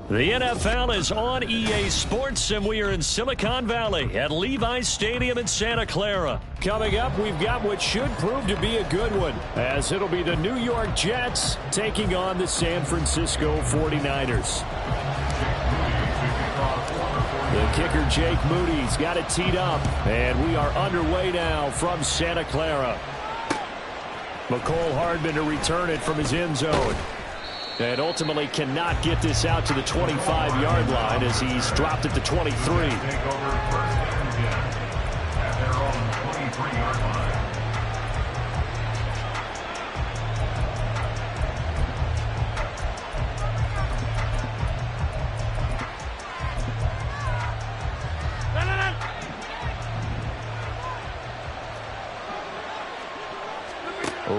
The NFL is on EA Sports, and we are in Silicon Valley at Levi's Stadium in Santa Clara. Coming up, we've got what should prove to be a good one, as it'll be the New York Jets taking on the San Francisco 49ers. The kicker, Jake Moody's got it teed up, and we are underway now from Santa Clara. McCole Hardman to return it from his end zone. And ultimately cannot get this out to the 25-yard line as he's dropped at the 23.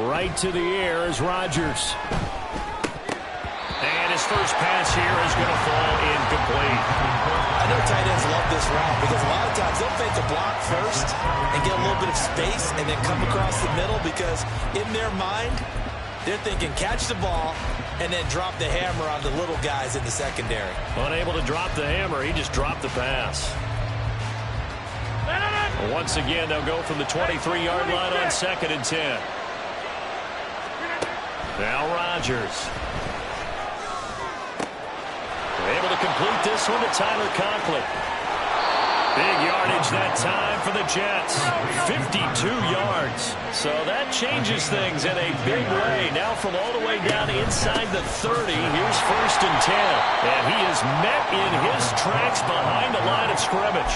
Right to the air is Rodgers. And his first pass here is going to fall incomplete. I know tight ends love this route because a lot of times they'll fake a block first and get a little bit of space and then come across the middle because in their mind, they're thinking catch the ball and then drop the hammer on the little guys in the secondary. Unable to drop the hammer, he just dropped the pass. Once again, they'll go from the 23-yard line on 2nd and 10. Now Rodgers. Able to complete this one to Tyler Conklin. Big yardage that time for the Jets. 52 yards. So that changes things in a big way. Now from all the way down inside the 30, here's 1st and 10. And he is met in his tracks behind the line of scrimmage.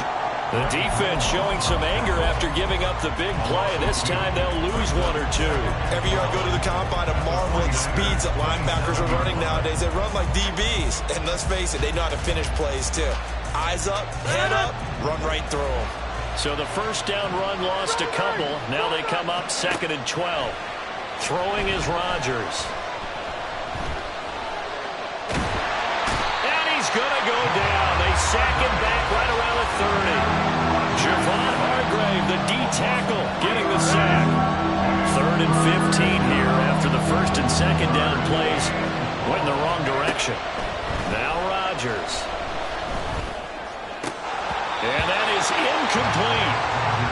The defense showing some anger after giving up the big play. This time they'll lose one or two. Every year I go to the combine and marvel at the speeds that linebackers are running nowadays. They run like DBs. And let's face it, they know how to finish plays too. Eyes up, head up, run right through them. So the first down run lost a couple. Now they come up 2nd and 12. Throwing is Rodgers. And he's going to go down. They sack him back right around the 30. Javon Hargrave, the D-tackle, getting the sack. 3rd and 15 here after the 1st and 2nd down plays went in the wrong direction. Now Rodgers. And that is incomplete.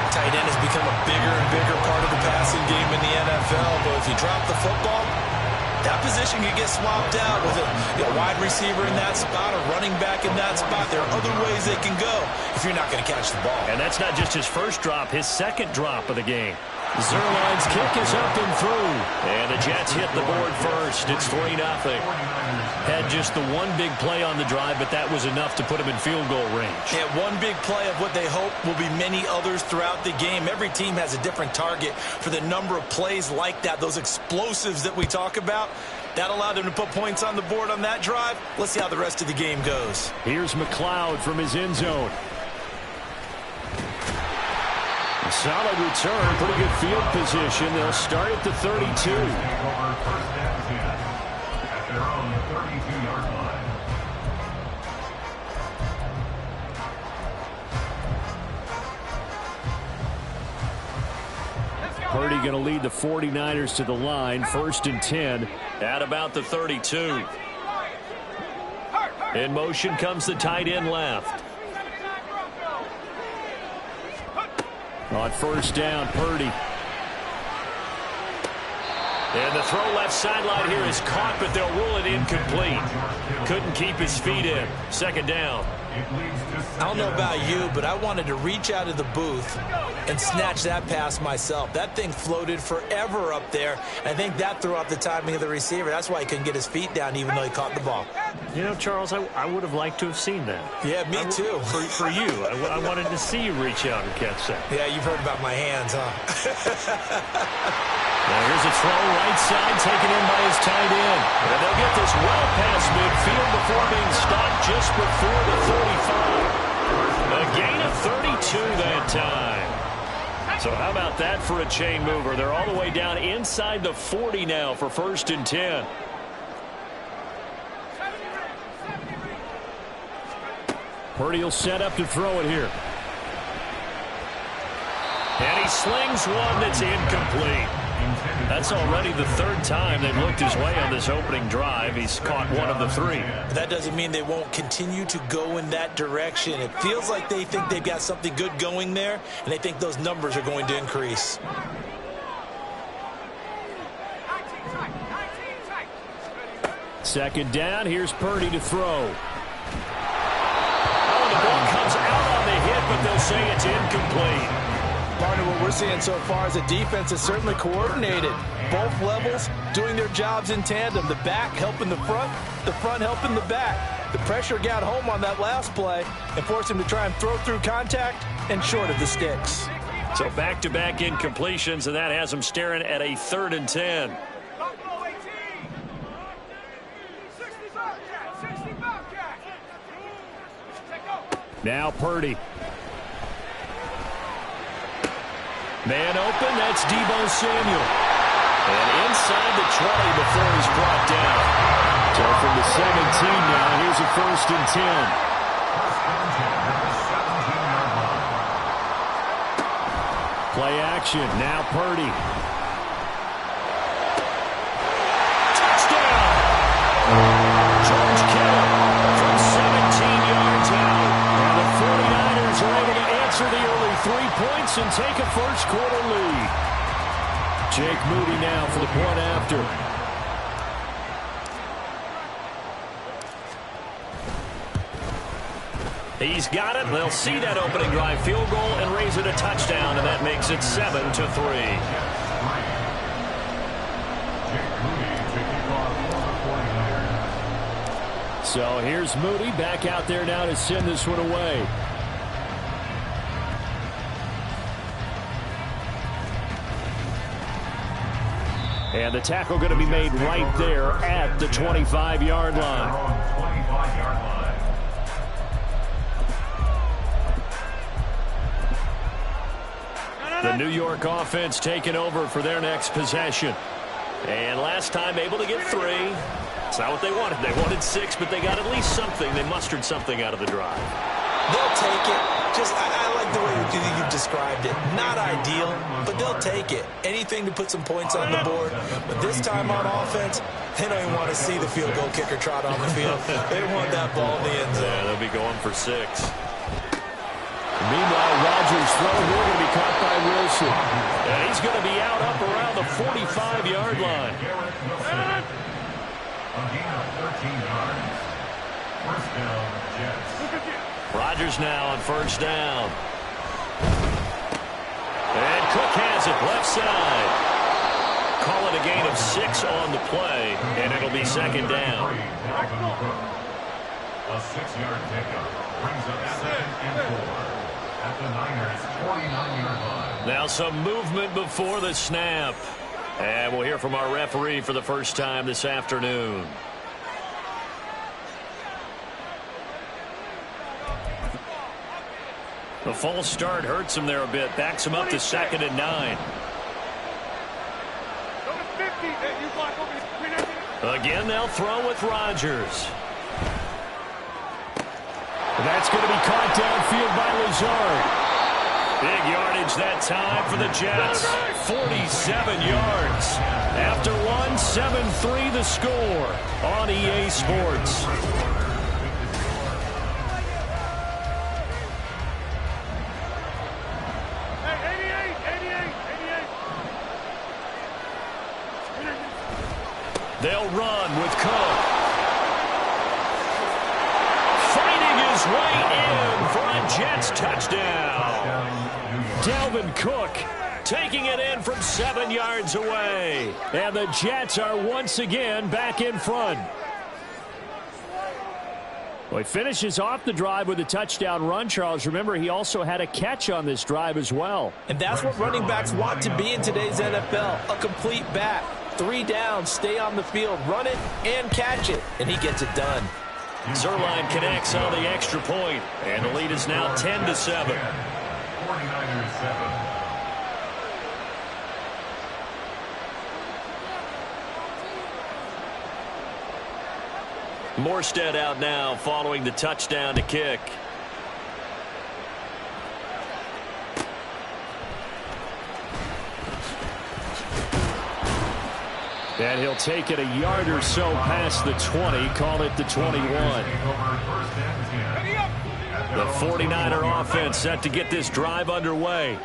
Tight end has become a bigger and bigger part of the passing game in the NFL, but if you drop the football, that position can get swapped out with a wide receiver in that spot, a running back in that spot. There are other ways they can go if you're not going to catch the ball. And that's not just his first drop, his second drop of the game. Zerline's kick is up and through. And the Jets hit the board first. It's 3-0. Had just the one big play on the drive, but that was enough to put him in field goal range. Yeah, one big play of what they hope will be many others throughout the game. Every team has a different target for the number of plays like that, those explosives that we talk about. That allowed them to put points on the board on that drive. Let's see how the rest of the game goes. Here's McLeod from his end zone. Solid return, pretty good field position. They'll start at the 32. Purdy going to lead the 49ers to the line. 1st and 10 at about the 32. In motion comes the tight end left. On 1st down, Purdy. And the throw left sideline here is caught, but they'll rule it incomplete. Couldn't keep his feet in. 2nd down. I don't know about you, but I wanted to reach out of the booth and snatch that pass myself. That thing floated forever up there. I think that threw off the timing of the receiver. That's why he couldn't get his feet down even though he caught the ball. You know, Charles, I would have liked to have seen that. Yeah, me too. For you. I wanted to see you reach out and catch that. Yeah, you've heard about my hands, huh? Now here's a throw right side taken in by his tight end. And they'll get this well past midfield before being stopped just before the 35. A gain of 32 that time. So how about that for a chain mover? They're all the way down inside the 40 now for 1st and 10. Purdy will set up to throw it here. And he slings one that's incomplete. That's already the third time they've looked his way on this opening drive. He's caught one of the three. That doesn't mean they won't continue to go in that direction. It feels like they think they've got something good going there, and they think those numbers are going to increase. Second down, here's Purdy to throw. Oh, the ball comes out on the hit, but they'll say it's incomplete. Partner, what we're seeing so far is the defense is certainly coordinated. Both levels doing their jobs in tandem. The back helping the front helping the back. The pressure got home on that last play and forced him to try and throw through contact and short of the sticks. So back-to-back incompletions, and that has him staring at a 3rd and 10. Now Purdy. Man open, that's Deebo Samuel. And inside the 20 before he's brought down. So from the 17 now, here's a 1st and 10. Play action, now Purdy. Touchdown! George Kittle from 17 yards out. And the 49ers are able to answer the early 3 points and take a first-quarter lead. Jake Moody now for the point after. He's got it. They'll see that opening drive field goal and raise it a touchdown, and that makes it 7-3. So here's Moody back out there now to send this one away. And the tackle going to be made right there at the 25-yard line. The New York offense taking over for their next possession. And last time able to get 3. It's not what they wanted. They wanted 6, but they got at least something. They mustered something out of the drive. They'll take it. I like the way you've described it. Not ideal, but they'll take it. Anything to put some points on the board. But this time on offense, they don't even want to see the field goal kicker trot on the field. They want that ball in the end zone. Yeah, they'll be going for 6. Meanwhile, Rodgers' throw here going to be caught by Wilson. And he's going to be out up around the 45-yard line. A gain of 13 yards. First down, Jets. Rodgers now on first down. And Cook has it left side. Call it a gain of 6 on the play, and it'll be second down. A 6-yard pickup brings up 2nd and 4 at the Niners' 49-yard line. Now some movement before the snap. And we'll hear from our referee for the first time this afternoon. The false start hurts him there a bit. Backs him up to 2nd and 9. Again, they'll throw with Rodgers. That's going to be caught downfield by Lazard. Big yardage that time for the Jets. 47 yards. After 1, 7-3 the score on EA Sports. They'll run with Cook. Fighting his way in for a Jets touchdown. Dalvin Cook taking it in from 7 yards away. And the Jets are once again back in front. Well, he finishes off the drive with a touchdown run, Charles. Remember, he also had a catch on this drive as well. And that's what running backs want to be in today's NFL, a complete back. 3 downs, stay on the field, run it, and catch it. And he gets it done. Zerline connects on the extra point, and the lead is now 10-7. 49ers 7. Morstead out now following the touchdown to kick. And he'll take it a yard or so past the 20, call it the 21. The 49er offense set to get this drive underway.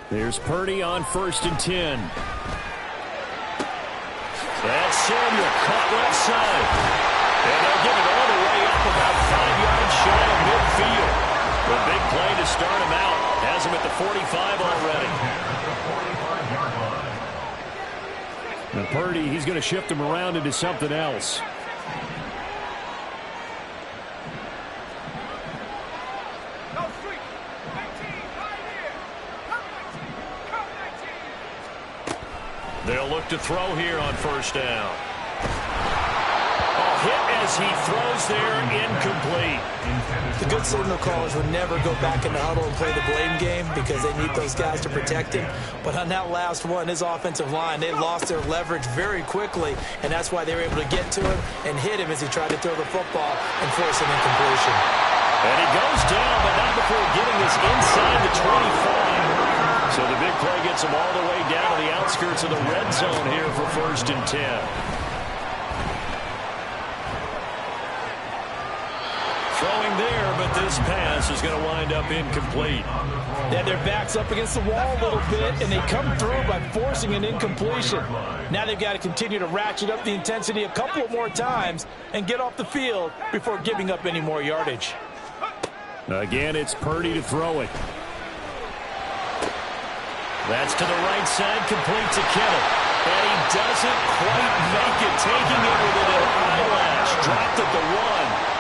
Here's Purdy on 1st and 10. That's Samuel caught left side. And they'll give it all the way up about 5 yards shy of midfield. The big play to start him out. Has him at the 45 already. And Purdy, he's going to shift him around into something else. They'll look to throw here on 1st down. Hit as he throws there, incomplete. The good signal callers would never go back in the huddle and play the blame game because they need those guys to protect him. But on that last one, his offensive line, they lost their leverage very quickly, and that's why they were able to get to him and hit him as he tried to throw the football and force an incompletion. And he goes down, but not before getting this inside the 25. So the big play gets him all the way down to the outskirts of the red zone here for 1st and 10. Throwing there, but this pass is going to wind up incomplete. Yeah, their back's up against the wall a little bit, and they come through by forcing an incompletion. Now they've got to continue to ratchet up the intensity a couple of more times and get off the field before giving up any more yardage. Again, it's Purdy to throw it. That's to the right side, complete to Kittle. And he doesn't quite make it, taking it with an eyelash. Dropped at the 1.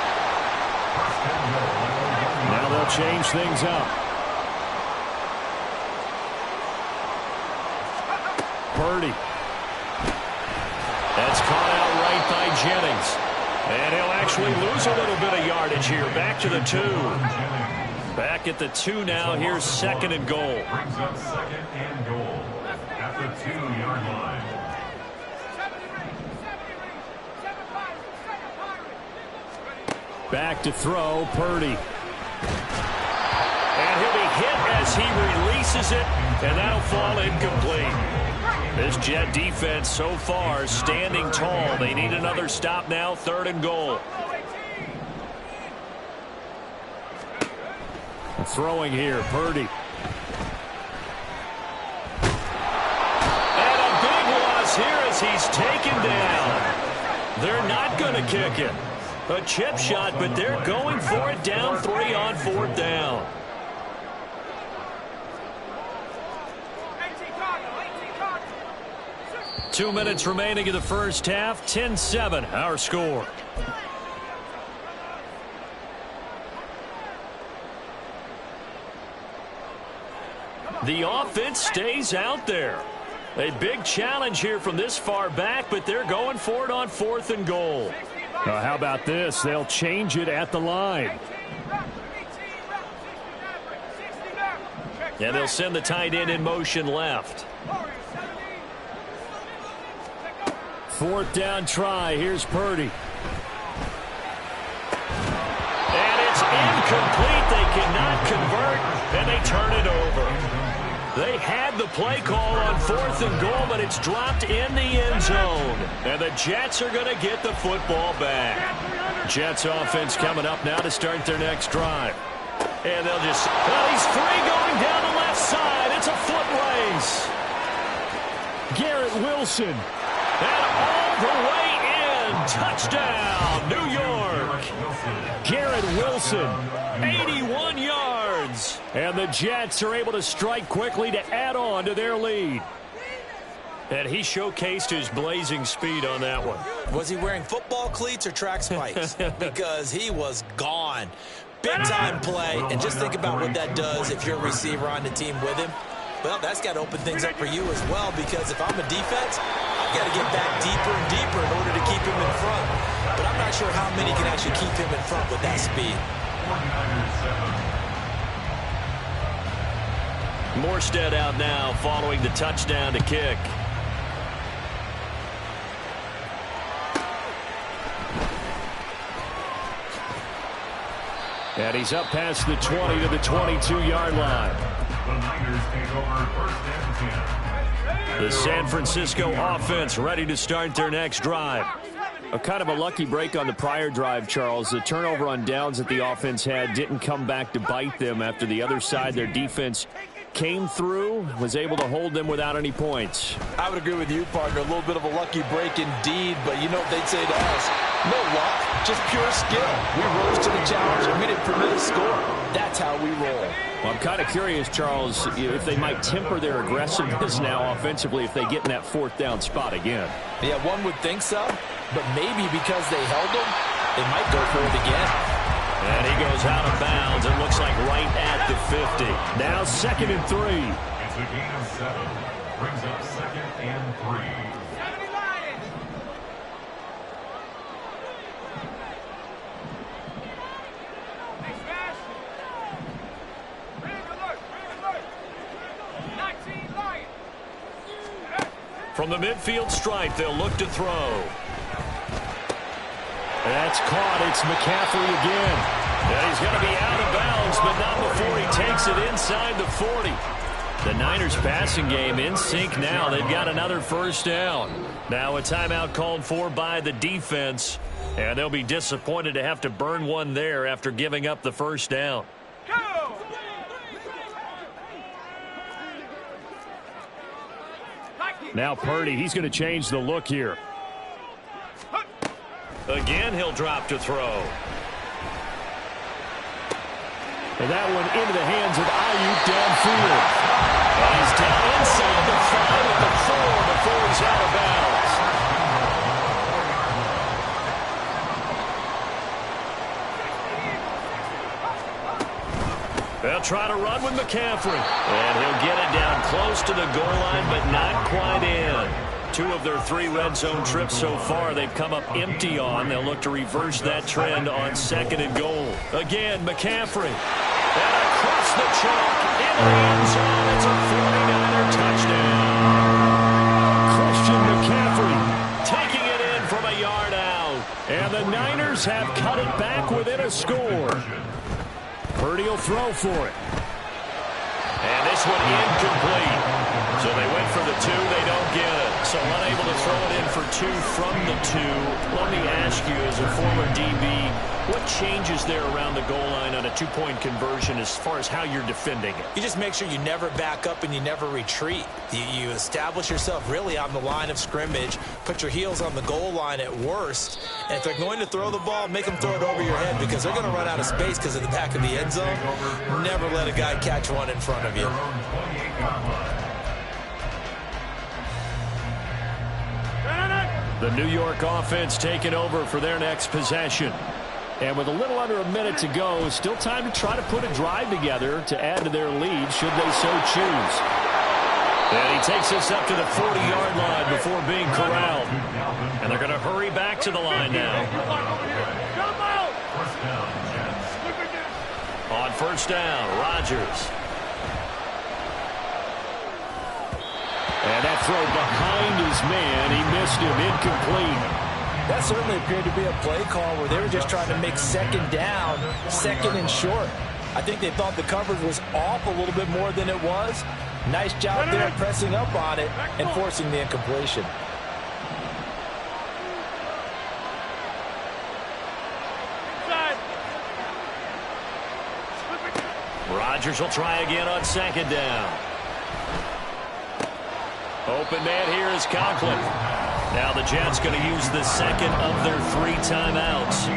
Now they'll change things up. Purdy. That's caught out right by Jennings. And he'll actually lose a little bit of yardage here. Back to the 2. Back at the 2 now. Here's 2nd and goal. Brings up 2nd and goal at the 2-yard line. Back to throw, Purdy. And he'll be hit as he releases it, and that'll fall incomplete. This Jet defense so far standing tall. They need another stop now, 3rd and goal. Throwing here, Purdy. And a big loss here as he's taken down. They're not going to kick it. A chip shot, but they're going for it down 3 on 4th down. Two minutes remaining in the first half. 10-7, our score. The offense stays out there. A big challenge here from this far back, but they're going for it on 4th and goal. How about this? They'll change it at the line. And they'll send the tight end in motion left. 4th down try. Here's Purdy. And it's incomplete. They cannot convert, and they turn it over. They had the play call on 4th and goal, but it's dropped in the end zone. And the Jets are going to get the football back. Jets offense coming up now to start their next drive. And they'll just, well, he's free going down the left side. It's a foot race. Garrett Wilson. And all the way in. Touchdown, New York. Garrett Wilson, 81 yards. And the Jets are able to strike quickly to add on to their lead. And he showcased his blazing speed on that one. Was he wearing football cleats or track spikes? Because he was gone. Big-time play. And just think about what that does if you're a receiver on the team with him. Well, that's got to open things up for you as well, because if I'm a defense, I've got to get back deeper and deeper in order to keep him in front. But I'm not sure how many can actually keep him in front with that speed. Morstead out now following the touchdown to kick. And he's up past the 20 to the 22-yard line. The Niners take over first and 10. The San Francisco offense ready to start their next drive. A kind of a lucky break on the prior drive, Charles. The turnover on downs that the offense had didn't come back to bite them after the other side. Their defense came through, was able to hold them without any points. I would agree with you, partner. A little bit of a lucky break indeed, but you know what they'd say to us? No luck, just pure skill. We rose to the challenge, and we didn't permit a score. That's how we roll. Well, I'm kind of curious, Charles, if they might temper their aggressiveness now offensively if they get in that fourth down spot again. Yeah, one would think so, but maybe because they held them, they might go for it again. And he goes out of bounds. It looks like right at the 50. Now 2nd and 3. It's a gain of 7. Brings up 2nd and 3. From the midfield stripe, they'll look to throw. That's caught. It's McCaffrey again. And he's going to be out of bounds, but not before he takes it inside the 40. The Niners passing game in sync now. They've got another first down. Now a timeout called for by the defense. And they'll be disappointed to have to burn one there after giving up the first down. Now Purdy, he's going to change the look here. Again, he'll drop to throw. And that one into the hands of Ayuk downfield. And he's down inside the 5 at the 4 before he's out of bounds. They'll try to run with McCaffrey. And he'll get it down close to the goal line, but not quite in. 2 of their 3 red zone trips so far they've come up empty on. They'll look to reverse that trend on 2nd and goal. Again, McCaffrey. And across the chalk in the end zone. It's a 49er touchdown. Christian McCaffrey taking it in from a yard out. And the Niners have cut it back within a score. Purdy will throw for it. And this one incomplete. So they went for the 2. They don't get it. So unable to throw it in for 2 from the 2. Let me ask you, as a former DB, what changes there around the goal line on a 2-point conversion as far as how you're defending it? You just make sure you never back up and you never retreat. You establish yourself really on the line of scrimmage, put your heels on the goal line at worst, and if they're going to throw the ball, make them throw it over your head because they're going to run out of space because of the back of the end zone. Never let a guy catch one in front of you. The New York offense taking over for their next possession. And with a little under a minute to go, still time to try to put a drive together to add to their lead should they so choose. And he takes us up to the 40-yard line before being corralled. And they're going to hurry back to the line now. On first down, Rodgers. And that throw behind his man, he missed him, incomplete. That certainly appeared to be a play call where they were just trying to make 2nd down, 2nd and short. I think they thought the coverage was off a little bit more than it was. Nice job there pressing up on it and forcing the incompletion. Rodgers will try again on 2nd down. Open man here is Conklin. Now the Jets going to use the 2nd of their 3 timeouts.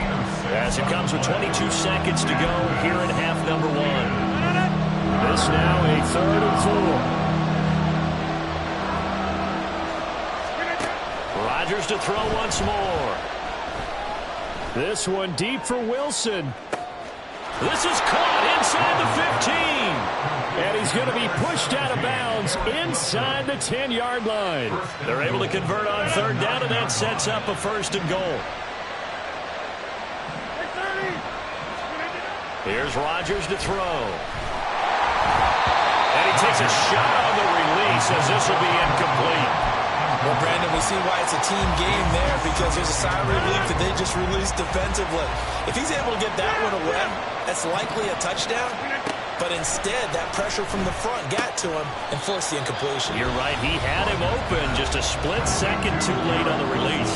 As it comes with 22 seconds to go here in half number 1. This now a 3rd and 4. Rodgers to throw once more. This one deep for Wilson. This is caught inside the 15. And he's going to be pushed out of bounds inside the 10-yard line. They're able to convert on 3rd down, and that sets up a 1st and goal. Here's Rodgers to throw. And he takes a shot on the release as this will be incomplete. Well, Brandon, we see why it's a team game there because there's a sigh of relief that they just released defensively. If he's able to get that one away, that's likely a touchdown. But instead, that pressure from the front got to him and forced the incompletion. You're right. He had him open just a split second too late on the release.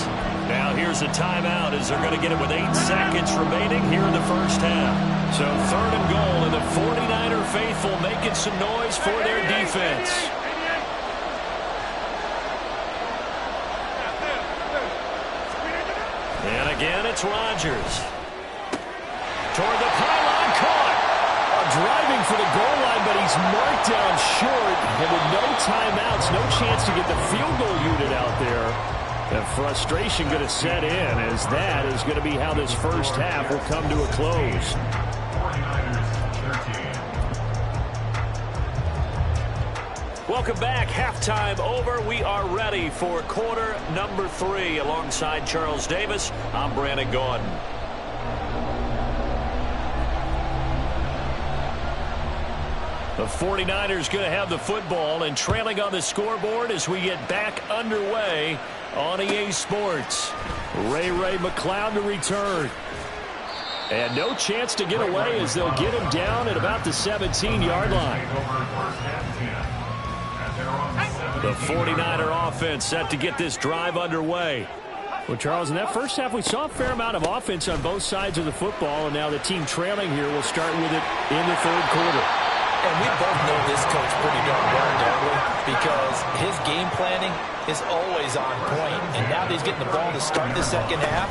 Now here's a timeout as they're going to get it with 8 seconds remaining here in the first half. So 3rd and goal, and the 49er faithful making some noise for their defense. And again, it's Rodgers. Toward the pylon, caught. Driving for the goal line, but he's marked down short. And with no timeouts, no chance to get the field goal unit out there. The frustration going to set in, as that is going to be how this first half will come to a close. 49ers 13. Welcome back. Halftime over. We are ready for quarter number 3. Alongside Charles Davis, I'm Brandon Gaudin. The 49ers going to have the football and trailing on the scoreboard as we get back underway on EA Sports. Ray McCloud to return. And no chance to get away as they'll get him down at about the 17-yard line. The 49er offense set to get this drive underway. Well, Charles, in that first half, we saw a fair amount of offense on both sides of the football, and now the team trailing here will start with it in the 3rd quarter. And we both know this coach pretty darn well, don't we? Because his game planning is always on point. And now that he's getting the ball to start the second half,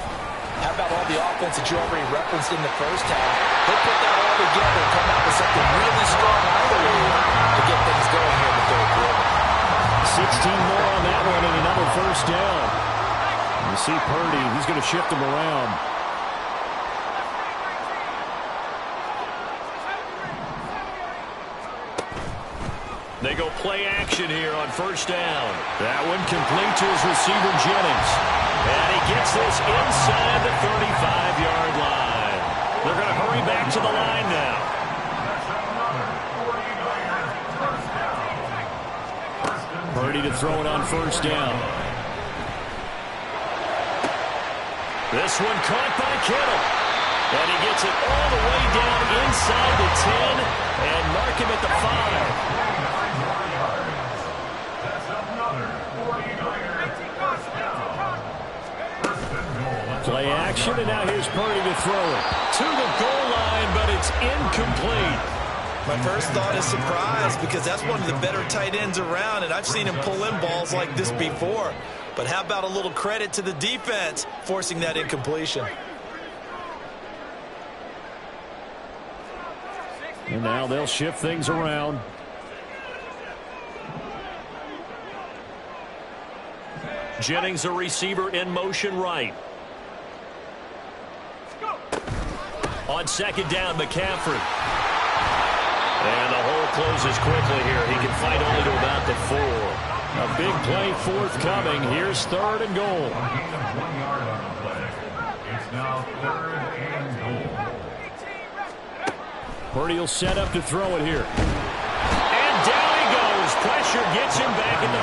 how about all the offense that you already referenced in the first half? He'll put that all together and come out with something really strong, I believe, to get things going here in the 3rd quarter. 16 more on that one and another first down. You see Purdy, he's going to shift him around. They go play action here on first down. That one complete to his receiver, Jennings. And he gets this inside the 35-yard line. They're going to hurry back to the line now. Purdy to throw it on first down. This one caught by Kittle. And he gets it all the way down inside the 10 and mark him at the 5. Play action, and now here's Purdy to throw it. To the goal line, but it's incomplete. My first thought is surprise, because that's one of the better tight ends around, and I've seen him pull in balls like this before. But how about a little credit to the defense forcing that incompletion? And now they'll shift things around. Jennings, a receiver, in motion right. On second down, McCaffrey. And the hole closes quickly here. He can fight only to about the 4. A big play forthcoming. Here's 3rd and goal. It's now 3rd and goal. Purdy will set up to throw it here. And down he goes. Pressure gets him back at the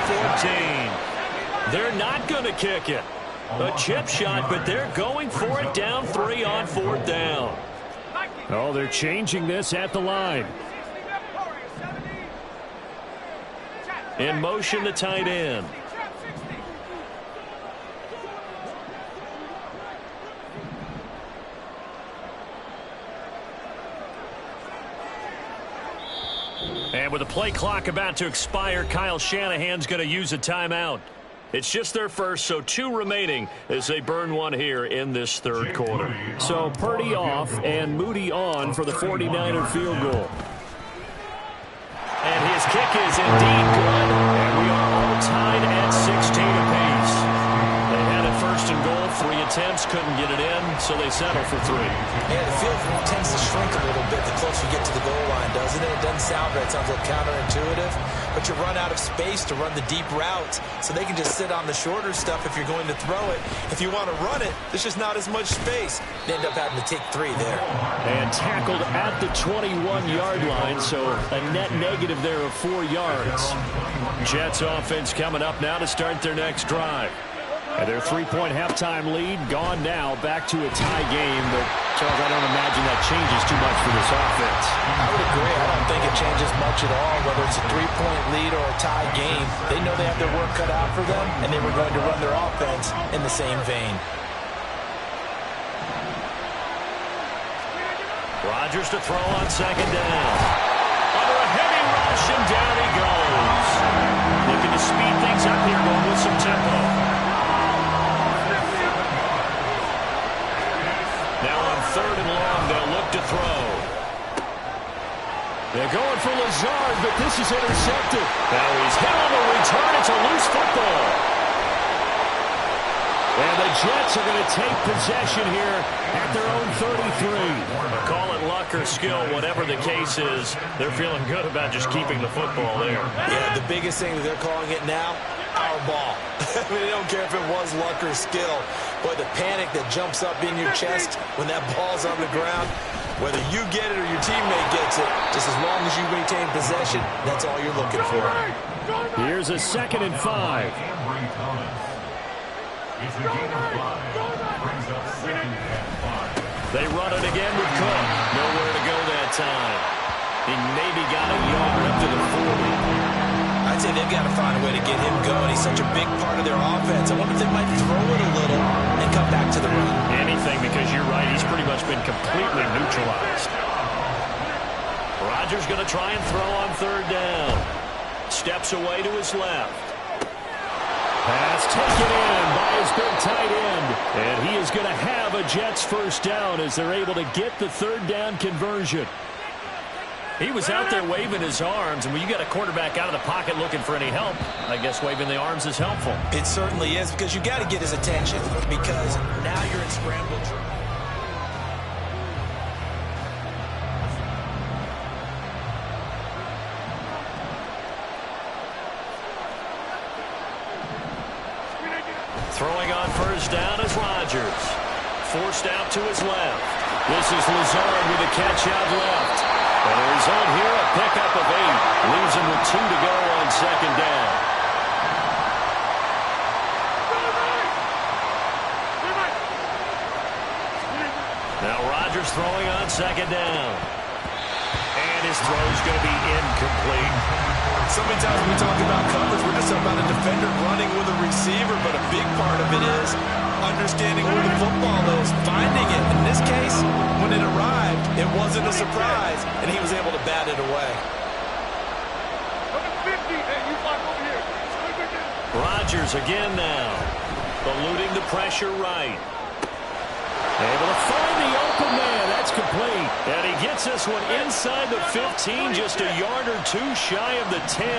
14. They're not going to kick it. A chip shot, but they're going for it down 3 on 4th down. Oh, they're changing this at the line. In motion, the tight end. And with the play clock about to expire, Kyle Shanahan's going to use a timeout. It's just their first, so 2 remaining as they burn one here in this 3rd quarter. So Purdy off and Moody on for the 49er field goal. And his kick is indeed good, and we are all tied at 16 apiece. They had it 1st and goal, 3 attempts, couldn't get it in, so they settle for 3. Yeah, the field tends to shrink a little bit the closer you get to the goal line, doesn't it? It doesn't sound right. It sounds a little counterintuitive. But you run out of space to run the deep routes, so they can just sit on the shorter stuff if you're going to throw it. If you want to run it, there's just not as much space. They end up having to take 3 there. And tackled at the 21-yard line, so a net negative there of 4 yards. Jets offense coming up now to start their next drive. And their three-point halftime lead gone now, back to a tie game. But, Charles, I don't imagine that changes too much for this offense. I would agree. I don't think it changes much at all, whether it's a three-point lead or a tie game. They know they have their work cut out for them, and they were going to run their offense in the same vein. Rodgers to throw on second down. Under a heavy rush, and down he goes. Looking to speed things up here, going with some tempo. Now on third and long, they'll look to throw. They're going for Lazard, but this is intercepted. Now he's hit on the return. It's a loose football. And the Jets are going to take possession here at their own 33. Call it luck or skill, whatever the case is. They're feeling good about just keeping the football there. Yeah, the biggest thing that they're calling it now, our ball. I mean, they don't care if it was luck or skill, but the panic that jumps up in your chest when that ball's on the ground, whether you get it or your teammate gets it, just as long as you maintain possession, that's all you're looking for. Here's a 2nd and 5. It's a gain of 5. Brings up 2nd and 5. They run it again with Cook. Nowhere to go that time. He maybe got a yard up to the 40. I'd say they've got to find a way to get him going. He's such a big part of their offense. I wonder if they might throw it a little and come back to the run. Anything, because you're right. He's pretty much been completely neutralized. Rodgers going to try and throw on third down. Steps away to his left. Pass taken in by his big tight end. And he is going to have a Jets first down as they're able to get the third down conversion. He was out there waving his arms, and when you got a quarterback out of the pocket looking for any help, I guess waving the arms is helpful. It certainly is, because you got to get his attention, because now you're in scramble drill. Throwing on first down is Rodgers. Forced out to his left. This is Lazard with a catch out left. And the result here, a pickup of 8. Leaves him with 2 to go on second down. Now Rodgers throwing on second down. And his throw is going to be incomplete. So many times when we talk about coverage, we're just talking about a defender running with a receiver, but a big part of it is understanding where the football is, finding it. In this case, when it arrived, it wasn't a surprise, and he was able to bat it away. Rodgers again now, eluding the pressure right. Able to find the open man. That's complete. And he gets this one inside the 15, just a yard or 2 shy of the 10.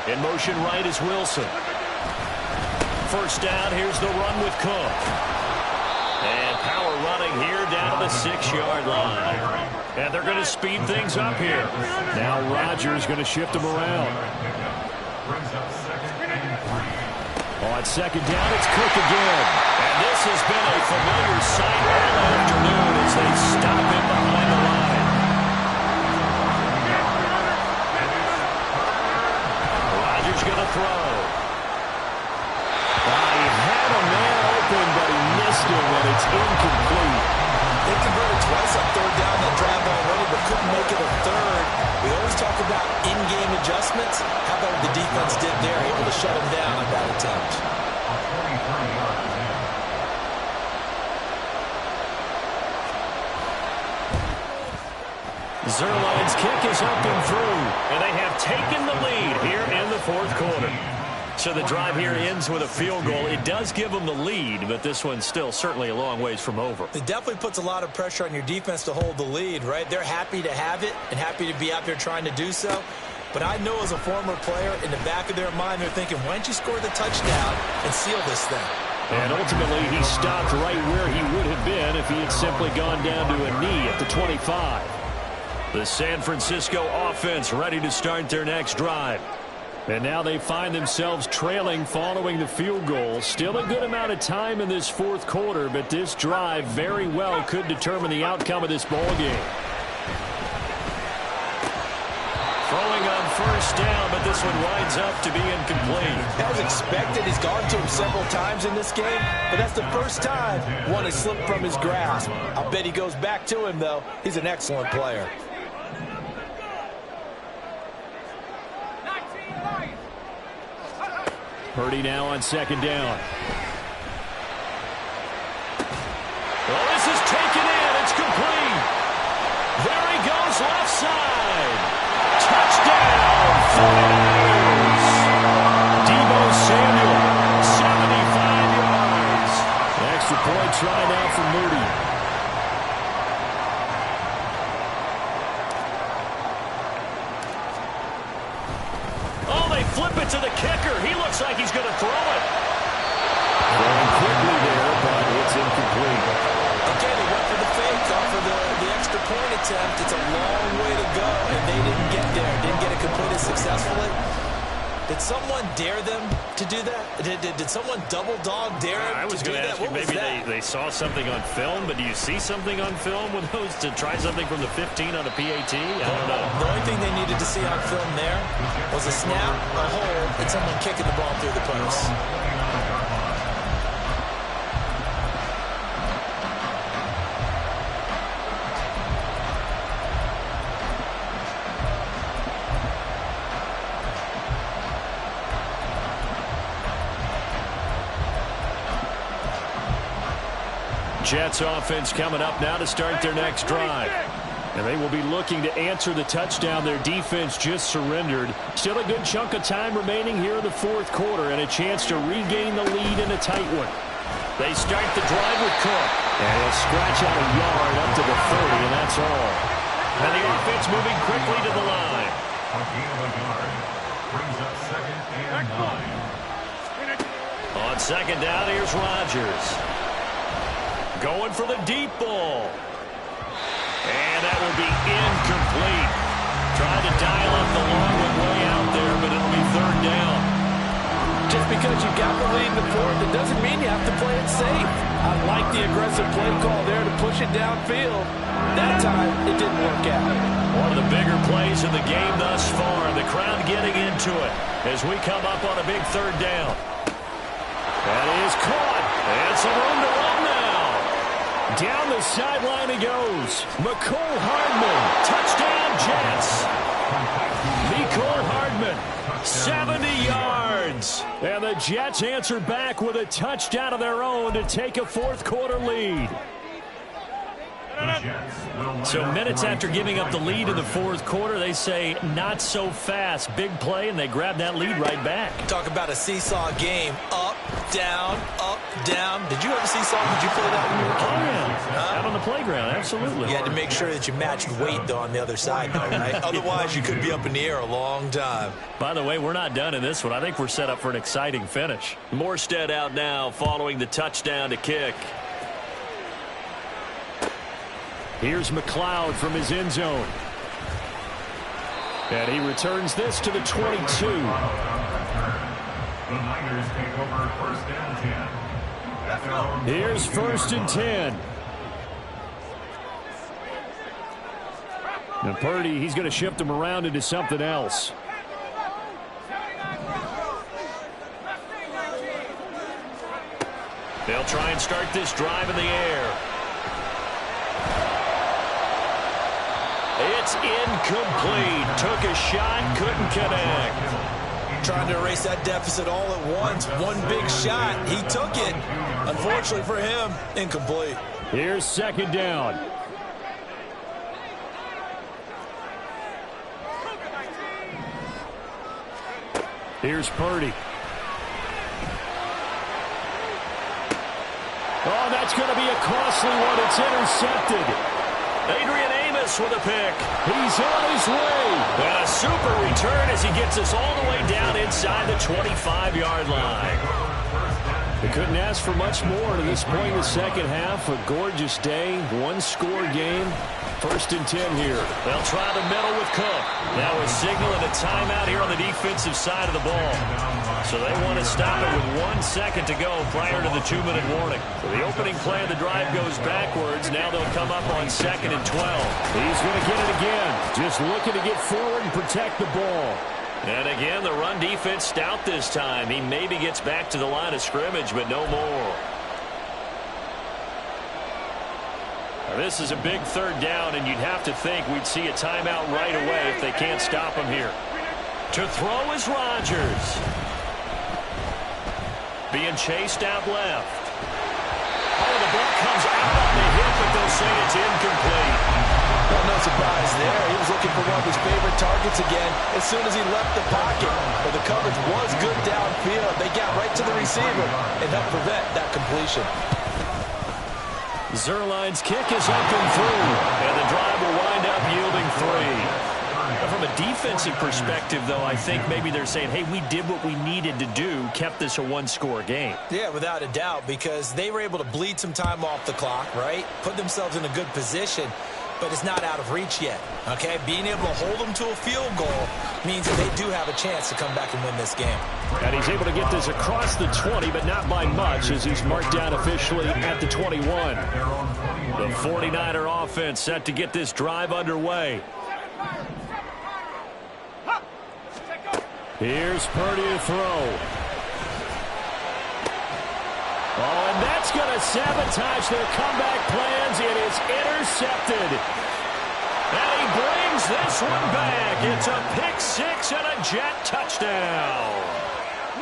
In motion right is Wilson. First down, here's the run with Cook. And power running here down to the 6-yard line. And they're going to speed things up here. Now Rodgers going to shift them around. On second down, it's Cook again. And this has been a familiar sight all afternoon as they stop him behind the line. Rodgers going to throw. He had a man open, but he missed him, and it's incomplete. They converted twice on third down that drive already, but couldn't make it a third. We always talk about in-game adjustments. How about what the defense did there, able to shut him down on that attempt? Zerline's kick is up and through, and they have taken the lead here in the fourth quarter. So the drive here ends with a field goal. It does give them the lead, but this one's still certainly a long ways from over. It definitely puts a lot of pressure on your defense to hold the lead, right? They're happy to have it and happy to be out there trying to do so. But I know as a former player, in the back of their mind, they're thinking, why don't you score the touchdown and seal this thing? And ultimately, he stopped right where he would have been if he had simply gone down to a knee at the 25. The San Francisco offense ready to start their next drive. And now they find themselves trailing following the field goal. Still a good amount of time in this fourth quarter, but this drive very well could determine the outcome of this ball game. Throwing on first down, but this one winds up to be incomplete. As expected, he's gone to him several times in this game, but that's the first time one has slipped from his grasp. I'll bet he goes back to him, though. He's an excellent player. Purdy now on second down. Well, this is taken in. It's complete. There he goes, left side. Touchdown, 49ers. Deebo Samuel, 75 yards. Extra point try now for Moody. Oh, they flip it to the kicker. He looks like he's going to throw it. Going quickly there, but it's incomplete. Okay, they went for the fake off of the extra point attempt. It's a long way to go, and they didn't get there. Didn't get it completed successfully. Did someone dare them to do that? Did someone double dog dare them I was going to ask you, maybe they saw something on film, but do you see something on film with those to try something from the 15 on a PAT? I don't know. The only thing they needed to see on film there was a snap, a hold, and someone kicking the ball through the post. Jets offense coming up now to start their next drive. And they will be looking to answer the touchdown their defense just surrendered. Still a good chunk of time remaining here in the fourth quarter and a chance to regain the lead in a tight one. They start the drive with Cook. And he'll scratch out a yard up to the 30, and that's all. And the offense moving quickly to the line. Brings up second and 9. On second down, here's Rodgers. Going for the deep ball. And that will be incomplete. Tried to dial up the long one way out there, but it'll be third down. Just because you got the lead in the fourth, it doesn't mean you have to play it safe. I like the aggressive play call there to push it downfield. That time, it didn't work out. One of the bigger plays in the game thus far. The crowd getting into it as we come up on a big third down. That is caught. And some room to run now. Down the sideline he goes. Mecole Hardman. Touchdown, Jets. Mecole Hardman, 70 yards. And the Jets answer back with a touchdown of their own to take a fourth quarter lead. So minutes after giving up the lead in the fourth quarter, they say not so fast. Big play, and they grab that lead right back. Talk about a seesaw game. Up, down, up, down. Did you ever seesaw? Did you play that when you were a kid? Oh, yeah. Out on the playground, absolutely. You had to make sure that you matched weight, though, on the other side, though, right? Otherwise, you could be up in the air a long time. By the way, we're not done in this one. I think we're set up for an exciting finish. Morstead out now following the touchdown to kick. Here's McLeod from his end zone. And he returns this to the 22. The Niners take over first and 10. Here's first and 10. And Purdy, he's going to shift him around into something else. They'll try and start this drive in the air. It's incomplete. Took a shot, couldn't connect. Trying to erase that deficit all at once. One big shot. He took it. Unfortunately for him, incomplete. Here's second down. Here's Purdy. Oh, that's going to be a costly one. It's intercepted. Adrian Amos with a pick. He's on his way. And a super return as he gets us all the way down inside the 25-yard line. They couldn't ask for much more to this point in the second half. A gorgeous day, one-score game. 1st and 10 here. They'll try the middle with Cook. Now a signal and a timeout here on the defensive side of the ball. So they want to stop it with 1 second to go prior to the 2-minute warning. So the opening play of the drive goes backwards. Now they'll come up on 2nd and 12. He's going to get it again. Just looking to get forward and protect the ball. And again, the run defense stout this time. He maybe gets back to the line of scrimmage, but no more. Now, this is a big 3rd down, and you'd have to think we'd see a timeout right away if they can't stop him here. To throw is Rodgers. Being chased out left. Oh, the ball comes out on the hip, but they'll say it's incomplete. Well, no surprise there. He was looking for one of his favorite targets again as soon as he left the pocket. But the coverage was good downfield. They got right to the receiver and helped prevent that completion. Zerline's kick is up and through, and the drive will wind up yielding 3. From a defensive perspective, though, I think maybe they're saying, hey, we did what we needed to do, kept this a one-score game. Yeah, without a doubt, because they were able to bleed some time off the clock, right? Put themselves in a good position, but it's not out of reach yet, okay? Being able to hold them to a field goal means that they do have a chance to come back and win this game. And he's able to get this across the 20, but not by much, as he's marked down officially at the 21. The 49er offense set to get this drive underway. Here's Purdy to throw. Oh, and that's going to sabotage their comeback plans. It is intercepted. And he brings this one back. It's a pick 6 and a Jet touchdown.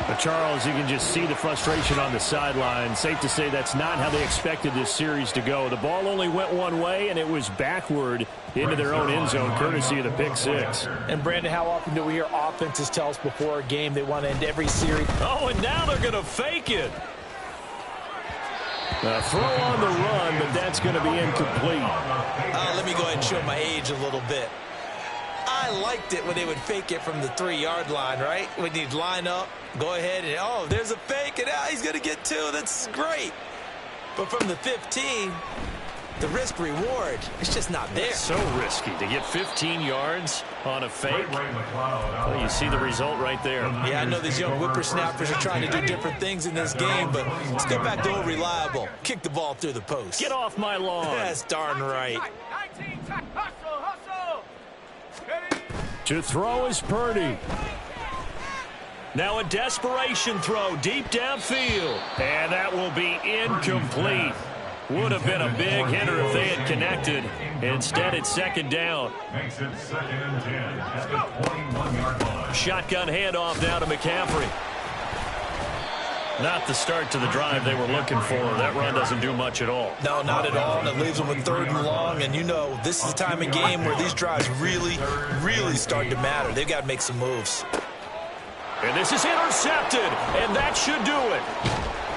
But Charles, you can just see the frustration on the sideline. Safe to say that's not how they expected this series to go. The ball only went one way, and it was backward into their own end zone, courtesy of the pick 6. And, Brandon, how often do we hear offenses tell us before a game they want to end every series? Oh, and now they're going to fake it. Throw on the run, but that's going to be incomplete. Let me go ahead and show my age a little bit. I liked it when they would fake it from the 3-yard line, right? When you'd line up, go ahead and, oh, there's a fake, and he's going to get 2. That's great. But from the 15, the risk-reward, it's just not there. It's so risky to get 15 yards on a fake. Well, you see the result right there. Yeah, I know these young whippersnappers are trying to do different things in this game, but let's go back to old reliable. Kick the ball through the post. Get off my lawn. That's darn right. To throw is Purdy. Now a desperation throw deep downfield. And that will be incomplete. Would have been a big hitter if they had connected. Instead, it's 2nd down. Makes it 2nd and 10 at the 21-yard line. Shotgun handoff now to McCaffrey. Not the start to the drive they were looking for. That run doesn't do much at all. No, not at all, and it leaves them with 3rd and long. And you know, this is the time of game where these drives really, really start to matter. They've got to make some moves. And this is intercepted, and that should do it.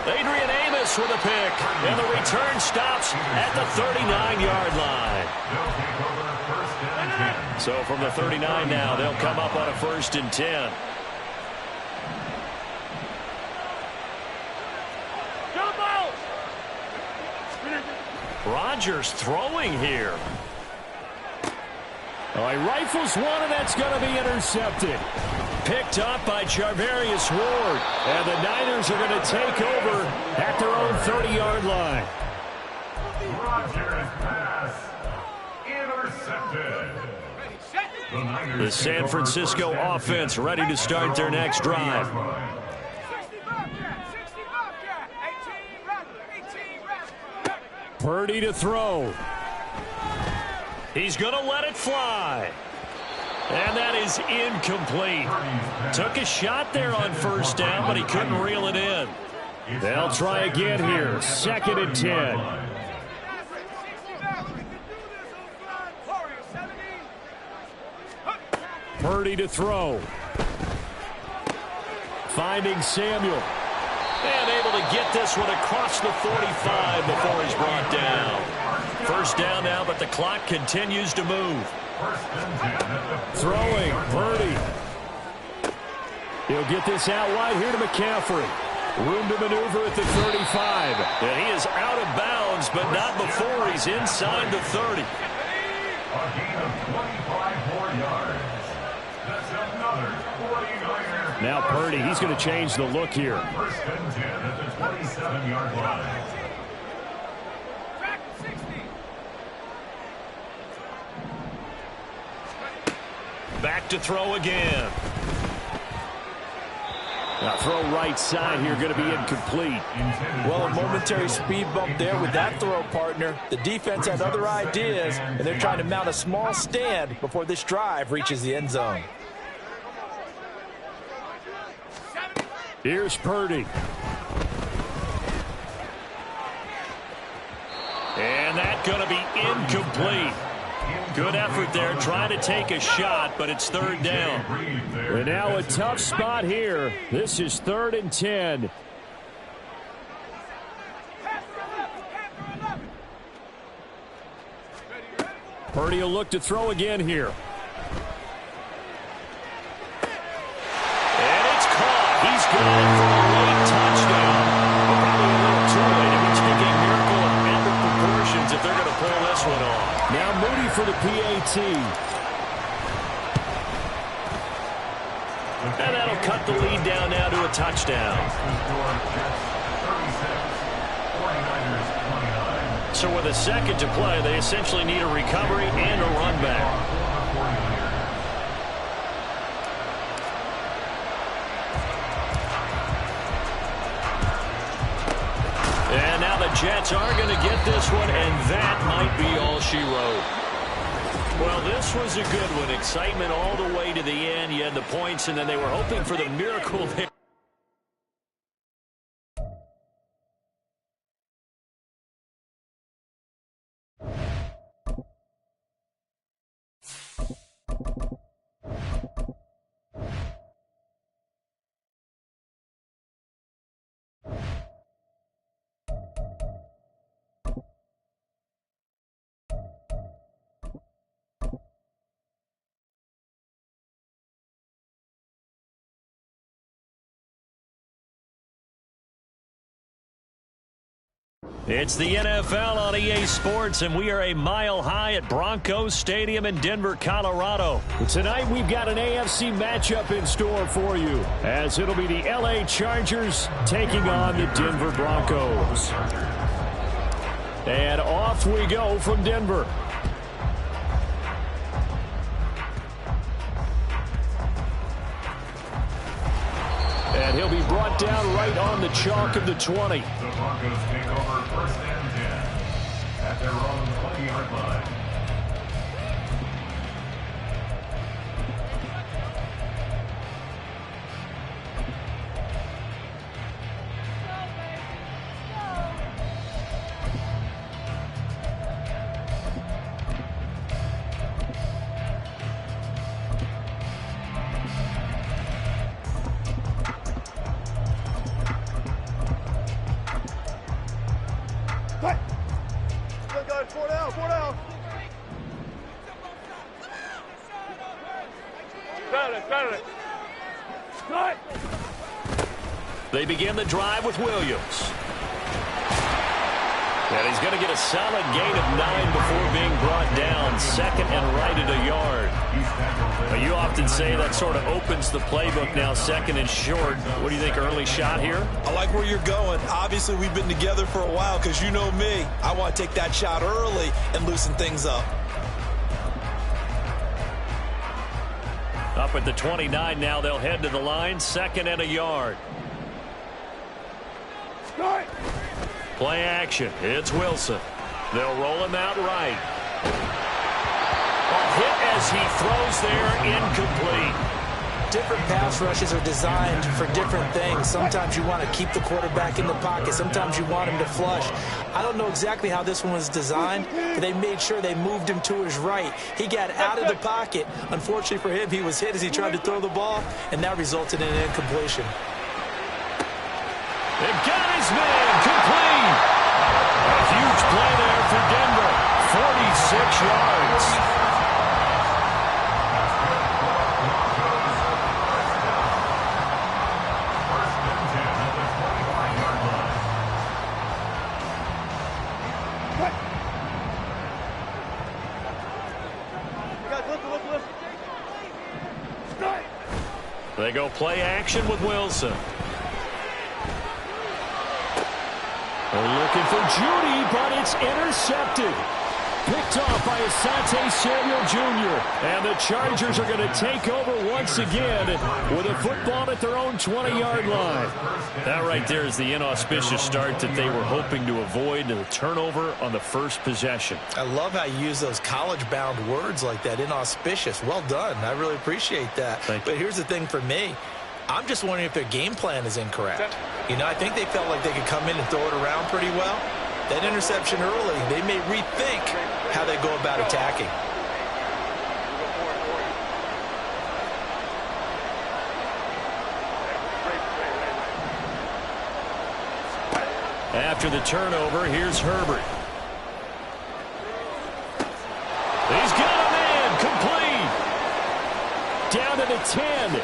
Adrian Amos with a pick, and the return stops at the 39-yard line. So from the 39 now, they'll come up on a 1st and 10. Rodgers throwing here. Oh, he rifles one, and that's going to be intercepted. Picked up by Charvarius Ward. And the Niners are going to take over at their own 30-yard line. Rodgers pass intercepted. The San Francisco offense ready to start their next drive. Purdy to throw. He's going to let it fly. And that is incomplete. Took a shot there on 1st down, but he couldn't reel it in. They'll try again here. 2nd and 10. Purdy to throw. Finding Samuel. And able to get this one across the 45 before he's brought down. 1st down now, but the clock continues to move. Throwing, Purdy. He'll get this out wide here to McCaffrey. Room to maneuver at the 35. And he is out of bounds, but not before he's inside the 30. A gain of 25 more yards. That's another 49er. Now Purdy, he's going to change the look here. First and 10 at the 27-yard line. Back to throw again. Now throw right side here, going to be incomplete. Well, a momentary speed bump there with that throw, partner. The defense had other ideas, and they're trying to mount a small stand before this drive reaches the end zone. Here's Purdy. And that's going to be incomplete. Good effort there, trying to take a shot, but it's third down. And now a tough spot here. This is 3rd and 10. Purdy will look to throw again here. And it's caught. He's going for a late touchdown. Probably a little too late. It would take a miracle of epic proportions if they're going to pull this one off. Now Moody for the PAT. And that'll cut the lead down now to a touchdown. So with a second to play, they essentially need a recovery and a run back. And now the Jets are going to get this one, and that might be all she wrote. Well, this was a good one. Excitement all the way to the end. You had the points, and then they were hoping for the miracle there. It's the NFL on EA Sports, and we are a mile high at Broncos Stadium in Denver, Colorado. Tonight, we've got an AFC matchup in store for you, as it'll be the LA Chargers taking on the Denver Broncos. And off we go from Denver. And he'll be brought down right on the chalk of the 20. The Broncos take over 1st and 10 at their own 20-yard line. They begin the drive with Williams. And he's going to get a solid gain of 9 before being brought down. 2nd and right at a yard. Now, you often say that sort of opens the playbook now, 2nd and short. What do you think, early shot here? I like where you're going. Obviously, we've been together for a while because you know me. I want to take that shot early and loosen things up. Up at the 29 now, they'll head to the line. 2nd and a yard. Play action. It's Wilson. They'll roll him out right. A hit as he throws there, incomplete. Different pass rushes are designed for different things. Sometimes you want to keep the quarterback in the pocket. Sometimes you want him to flush. I don't know exactly how this one was designed, but they made sure they moved him to his right. He got out of the pocket. Unfortunately for him, he was hit as he tried to throw the ball, and that resulted in an incompletion. They got his man, complete. A huge play there for Denver. 46 yards. They go play action with Wilson. They're looking for Judy, but it's intercepted. Picked off by Asante Samuel Jr. And the Chargers are going to take over once again with a football at their own 20-yard line. That right there is the inauspicious start that they were hoping to avoid, the turnover on the first possession. I love how you use those college-bound words like that, inauspicious. Well done. I really appreciate that. But here's the thing for me. I'm just wondering if their game plan is incorrect. You know, I think they felt like they could come in and throw it around pretty well. That interception early, they may rethink how they go about attacking. After the turnover, here's Herbert. He's got a man, complete. Down to the 10.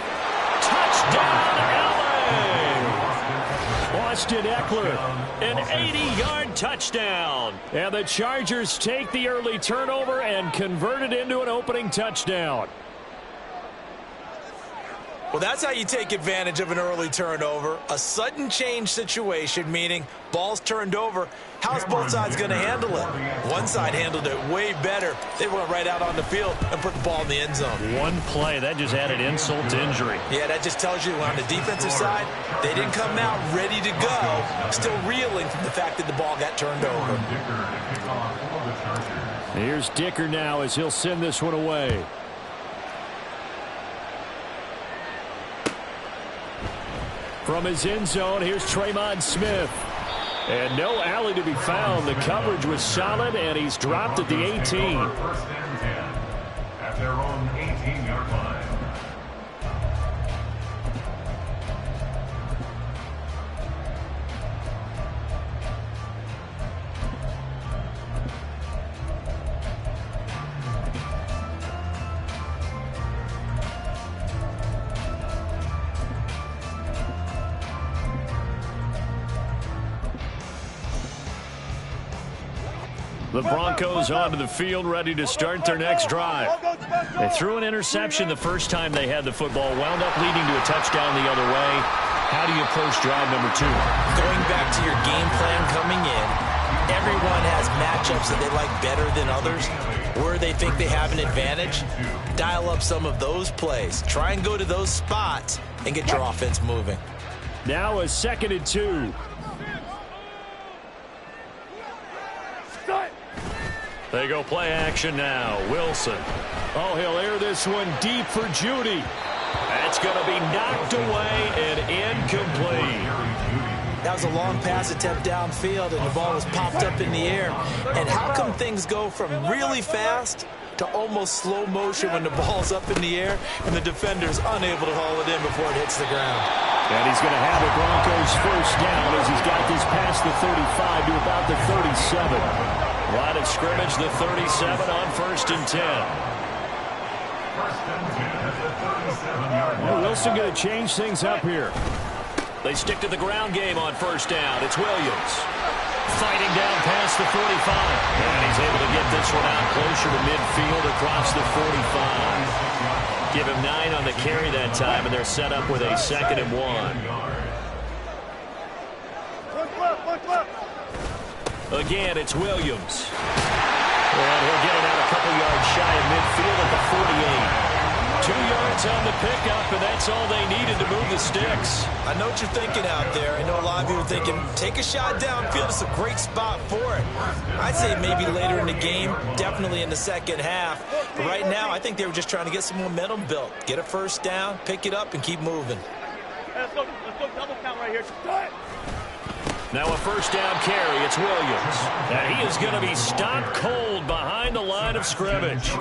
Touchdown, LA! Austin Eckler, an 80-yard touchdown. And the Chargers take the early turnover and convert it into an opening touchdown. Well, that's how you take advantage of an early turnover. A sudden change situation, meaning ball's turned over. How's both sides going to handle it? One side handled it way better. They went right out on the field and put the ball in the end zone. One play, that just added insult to injury. Yeah, that just tells you on the defensive side, they didn't come out ready to go, still reeling from the fact that the ball got turned over. Here's Dicker now as he'll send this one away. From his end zone, here's Tremon Smith. And no alley to be found. The coverage was solid, and he's dropped at the 18. First and 10 at their own 18-yard line. The Broncos onto the field, ready to start their next drive. They threw an interception the first time they had the football, wound up leading to a touchdown the other way. How do you approach drive number 2? Going back to your game plan coming in, everyone has matchups that they like better than others. Where they think they have an advantage, dial up some of those plays. Try and go to those spots and get your offense moving. Now a 2nd and 2. They go play action now. Wilson. Oh, he'll air this one deep for Judy. That's going to be knocked away and incomplete. That was a long pass attempt downfield, and the ball was popped up in the air. And how come things go from really fast to almost slow motion when the ball's up in the air and the defender's unable to haul it in before it hits the ground? And he's going to have the Broncos first down as he's got this past the 35 to about the 37. Line of scrimmage, the 37 on 1st and 10. Well, Wilson going to change things up here. They stick to the ground game on 1st down. It's Williams. Fighting down past the 45. And he's able to get this one out closer to midfield across the 45. Give him 9 on the carry that time, and they're set up with a 2nd and 1. Again, it's Williams. And he'll get it out a couple yards shy of midfield at the 48. 2 yards on the pickup, and that's all they needed to move the sticks. I know what you're thinking out there. I know a lot of you are thinking, take a shot downfield. It's a great spot for it. I'd say maybe later in the game, definitely in the second half. But right now, I think they were just trying to get some momentum built. Get a first down, pick it up, and keep moving. Let's go double count right here. Now a first down carry. It's Williams. And he is going to be stopped cold behind the line of scrimmage.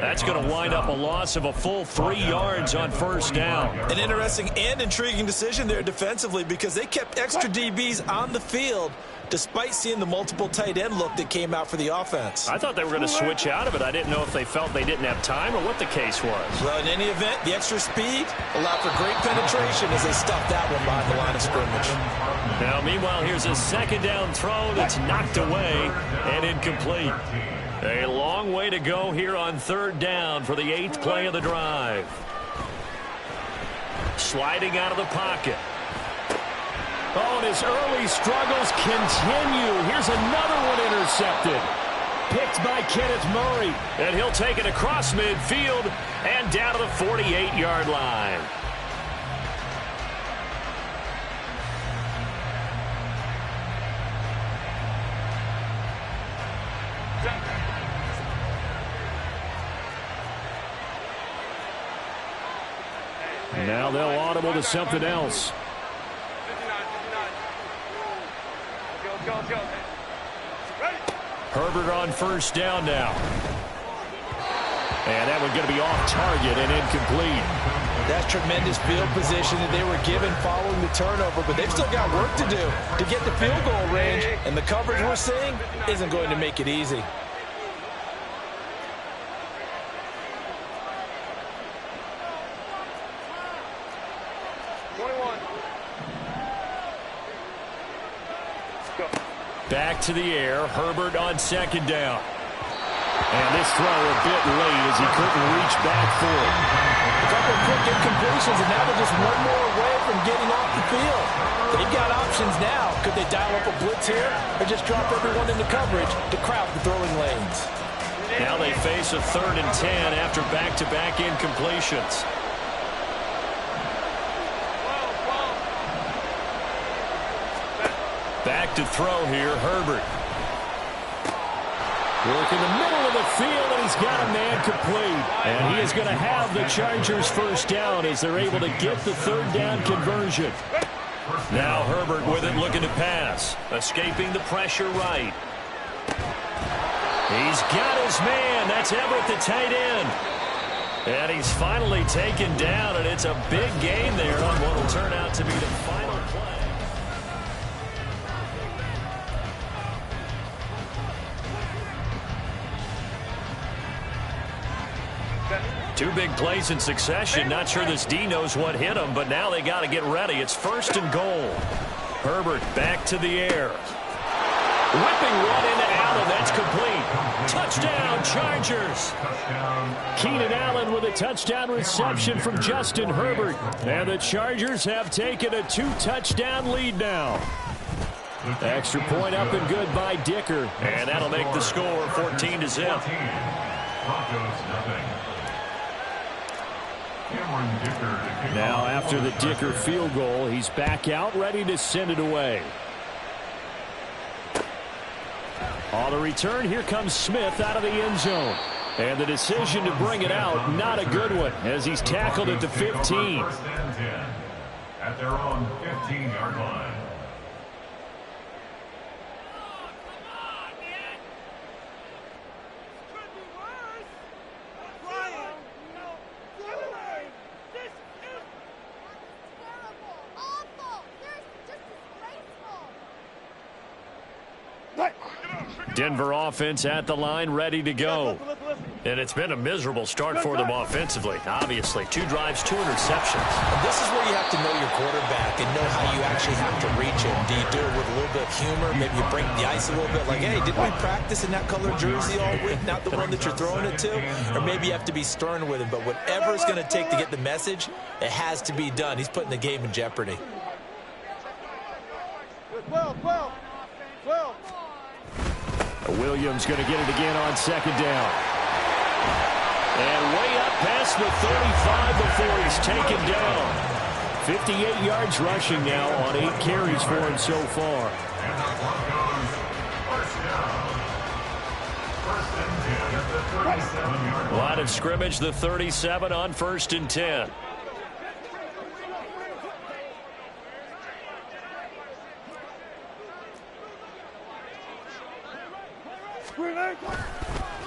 That's going to wind up a loss of a full 3 yards on 1st down. An interesting and intriguing decision there defensively because they kept extra DBs on the field despite seeing the multiple tight end look that came out for the offense. I thought they were going to switch out of it. I didn't know if they felt they didn't have time or what the case was. Well, in any event, the extra speed allowed for great penetration as they stuffed that one behind the line of scrimmage. Now, meanwhile, here's a 2nd down throw that's knocked away and incomplete. A long way to go here on 3rd down for the 8th play of the drive. Sliding out of the pocket. Oh, and his early struggles continue. Here's another one intercepted. Picked by Kenneth Murray. And he'll take it across midfield and down to the 48-yard line. Now they'll audible to something else. Herbert on first down now. And that one's going to be off target and incomplete. That's tremendous field position that they were given following the turnover, but they've still got work to do to get the field goal range, and the coverage we're seeing isn't going to make it easy. Back to the air. Herbert on second down. And this throw a bit late as he couldn't reach back for it. A couple of quick incompletions, and now they're just one more away from getting off the field. They've got options now. Could they dial up a blitz here or just drop everyone into coverage to crowd the throwing lanes? Now they face a 3rd and 10 after back-to-back incompletions. Back to throw here, Herbert. Work in the middle of the field, and he's got a man complete. And he is going to have the Chargers first down as they're able to get the 3rd down conversion. Now Herbert with it, looking to pass. Escaping the pressure right. He's got his man. That's Everett, the tight end. And he's finally taken down, and it's a big gain there on what will turn out to be the final play. Two big plays in succession. Not sure this D knows what hit him, but now they got to get ready. It's 1st and goal. Herbert back to the air. Whipping one into Allen. That's complete. Touchdown, Chargers. Keenan Allen with a touchdown reception from Justin Herbert. And the Chargers have taken a 2-touchdown lead now. Extra point up and good by Dicker. And that'll make the score 14-0. Now after the Dicker field goal, he's back out, ready to send it away. On the return, here comes Smith out of the end zone. And the decision to bring it out, not a good one, as he's tackled at the 15. At their own 15-yard line. Denver offense at the line, ready to go. And it's been a miserable start for them offensively. Obviously, 2 drives, 2 interceptions. And this is where you have to know your quarterback and know how you actually have to reach him. Do you do it with a little bit of humor? Maybe you break the ice a little bit, like, hey, didn't we practice in that color jersey all week, not the one that you're throwing it to? Or maybe you have to be stern with him. But whatever it's going to take to get the message, it has to be done. He's putting the game in jeopardy. 12. Williams going to get it again on second down. And way up past the 35 before he's taken down. 58 yards rushing now on 8 carries for him so far. Line of scrimmage, the 37 on 1st and 10.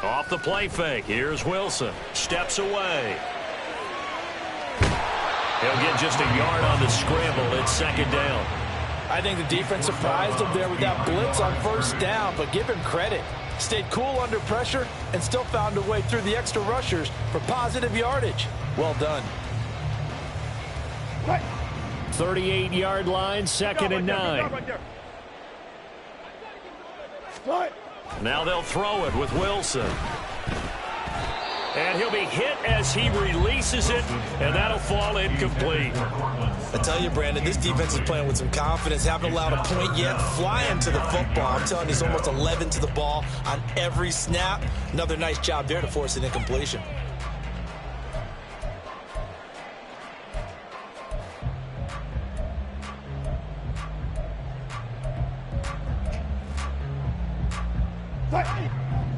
Off the play fake. Here's Wilson. Steps away. He'll get just a yard on the scramble. It's 2nd down. I think the defense surprised him there with that blitz on 1st down, but give him credit. Stayed cool under pressure and still found a way through the extra rushers for positive yardage. Well done. 38-yard line, 2nd and 9. Now they'll throw it with Wilson. And he'll be hit as he releases it, and that'll fall incomplete. I tell you, Brandon, this defense is playing with some confidence. Haven't allowed a point yet. Flying to the football. I'm telling you, it's almost 11 to the ball on every snap. Another nice job there to force an incompletion.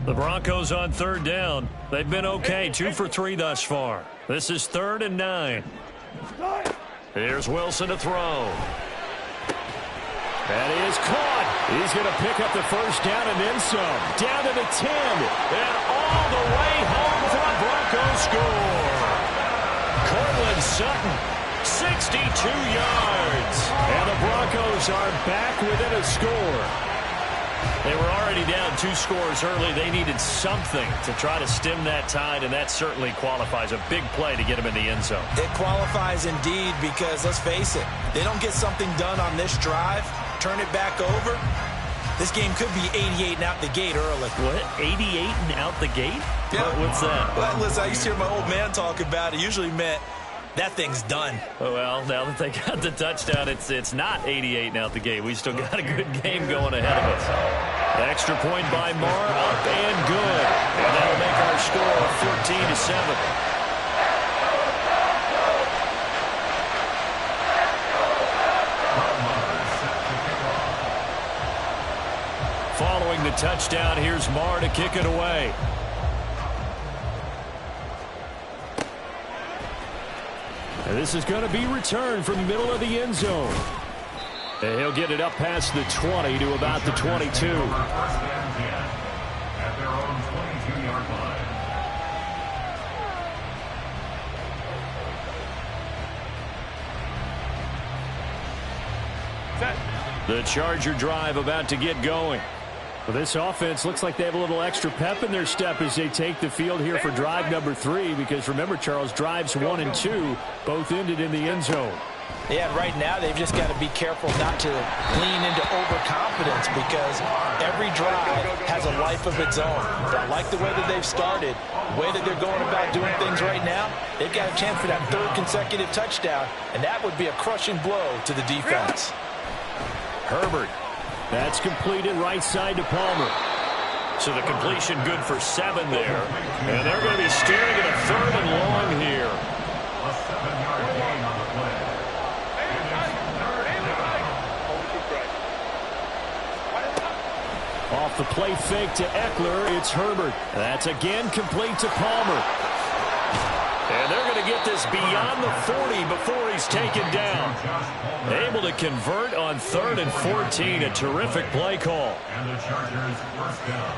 The Broncos on third down. They've been okay, 2 for 3 thus far. This is 3rd and 9. Here's Wilson to throw. That is caught. He's going to pick up the first down and then some. Down to the 10. And all the way home for the Broncos score. Cortland Sutton, 62 yards. And the Broncos are back within a score. They were already down 2 scores early. They needed something to try to stem that tide, and that certainly qualifies. A big play to get them in the end zone. It qualifies indeed because, let's face it, they don't get something done on this drive, turn it back over, this game could be 88 and out the gate early. What? 88 and out the gate? Yeah. What's that? Well, listen, I used to hear my old man talk about it. Usually meant that thing's done. Oh, well, now that they got the touchdown, it's not 88 and out the gate. We still got a good game going ahead of us. Extra point by Marr, up and good. And that'll make our score 14-7. Following the touchdown, here's Marr to kick it away. And this is going to be returned from the middle of the end zone. And he'll get it up past the 20 to about the 22. First and 10 at their own 22-yard line. The Charger drive about to get going. Well, this offense looks like they have a little extra pep in their step as they take the field here for drive number 3, because remember, Charles, drives 1 and 2 both ended in the end zone. Yeah, right now they've just got to be careful not to lean into overconfidence, because every drive has a life of its own. But I like the way that they've started, the way that they're going about doing things right now. They've got a chance for that 3rd consecutive touchdown, and that would be a crushing blow to the defense. Herbert. That's completed right side to Palmer. So the completion good for 7 there. And they're going to be staring at a 3rd and long here. A 7-yard gain on the play. Off the play fake to Eckler, it's Herbert. That's again complete to Palmer. And they're going to get this beyond the 40 before he's taken down. Able to convert on 3rd and 14. A terrific play call. And the Chargers first down.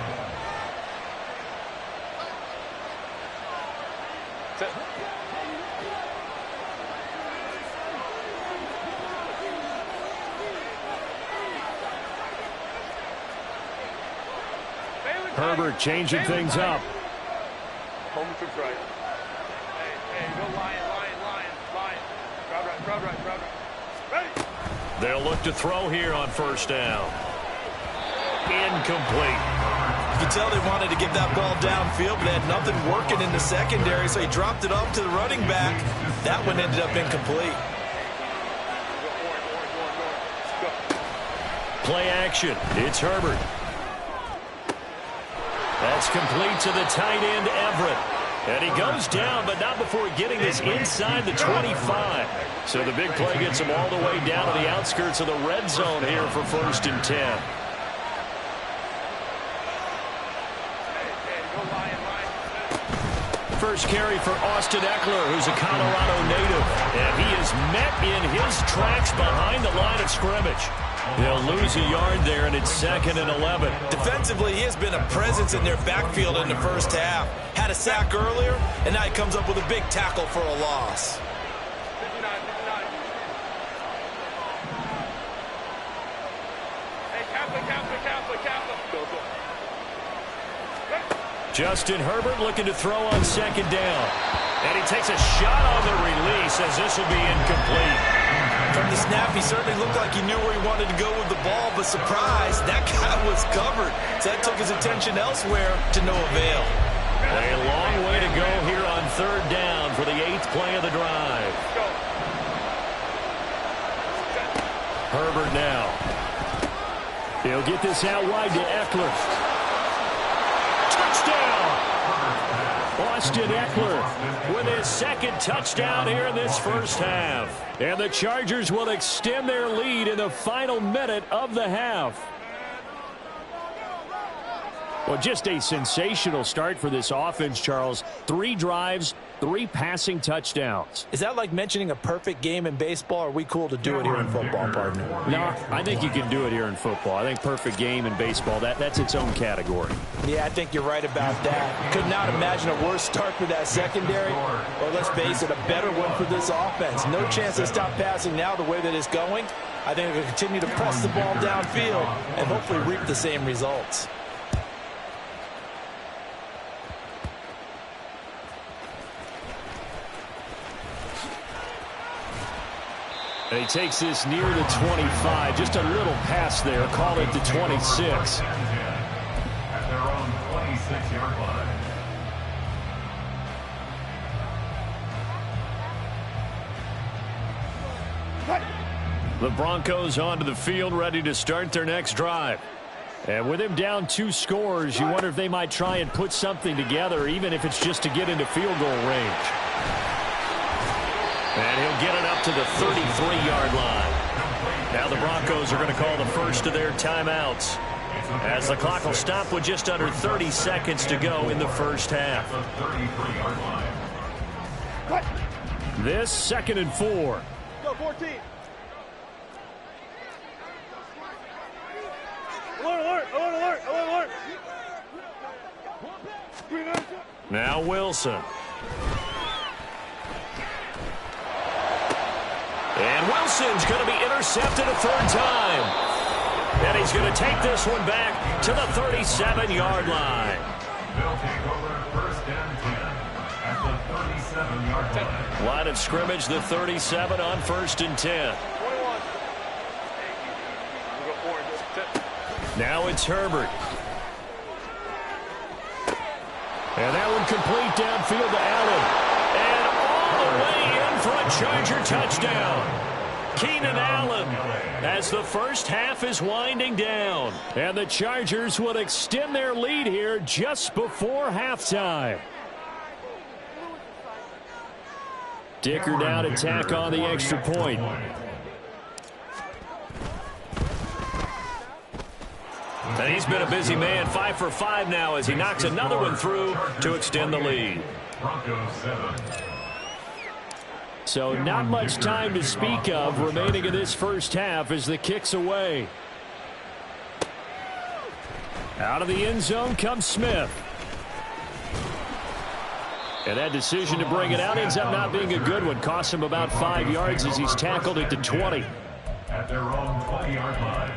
Herbert changing things up. Home troops right. Hey, go Lion. Crowd right. Ready? They'll look to throw here on first down. Incomplete. You can tell they wanted to get that ball downfield, but they had nothing working in the secondary, so he dropped it off to the running back. That one ended up incomplete. Play action. It's Herbert. That's complete to the tight end, Everett. And he goes down, but not before getting this inside the 25. So the big play gets him all the way down to the outskirts of the red zone here for 1st and 10. First carry for Austin Eckler, who's a Colorado native. And he is met in his tracks behind the line of scrimmage. They'll lose a yard there, and it's 2nd and 11. Defensively, he has been a presence in their backfield in the first half. Had a sack earlier, and now he comes up with a big tackle for a loss. 59. Hey, Kappa. Go. Justin Herbert looking to throw on 2nd down. And he takes a shot on the release as this will be incomplete. From the snap, he certainly looked like he knew where he wanted to go with the ball, but surprise, that guy was covered. So that took his attention elsewhere to no avail. A long way to go here on third down for the 8th play of the drive. Herbert now. He'll get this out wide to Eckler. Touchdown! Austin Eckler with his second touchdown here in this first half. And the Chargers will extend their lead in the final minute of the half. Well, just a sensational start for this offense, Charles. 3 drives, 3 passing touchdowns. Is that like mentioning a perfect game in baseball? Or are we cool to do it here in football, partner? No, I think you can do it here in football. I think perfect game in baseball, that's its own category. Yeah, I think you're right about that. Could not imagine a worse start for that secondary. Or let's face it, a better one for this offense. No chance to stop passing now the way that it's going. I think they'll continue to press the ball downfield and hopefully reap the same results. And he takes this near the 25. Just a little pass there. Call it the 26. At their own 26-yard line. The Broncos onto the field, ready to start their next drive. And with him down 2 scores, you wonder if they might try and put something together, even if it's just to get into field goal range. And he'll get it up to the 33-yard line. Now the Broncos are going to call the first of their timeouts, as the clock will stop with just under 30 seconds to go in the first half. This 2nd and 4. Go, 14. Alert, alert, alert, alert, alert, alert. Now Wilson. And Wilson's going to be intercepted a 3rd time. And he's going to take this one back to the 37-yard line. They'll take over 1st and 10 at the 37-yard line. Line of scrimmage, the 37 on 1st and 10. 21. Now it's Herbert. And that one complete downfield to Allen. And all the way in for a Charger touchdown. Keenan Allen, as the first half is winding down. And the Chargers will extend their lead here just before halftime. Dicker down to tack on the extra point. And he's been a busy man, 5 for 5 now as he knocks another one through to extend the lead. Broncos 7. So not much time to speak of remaining in this first half as the kick's away. Out of the end zone comes Smith. And that decision to bring it out ends up not being a good one. Costs him about 5 yards as he's tackled at the 20. At their own 20-yard line.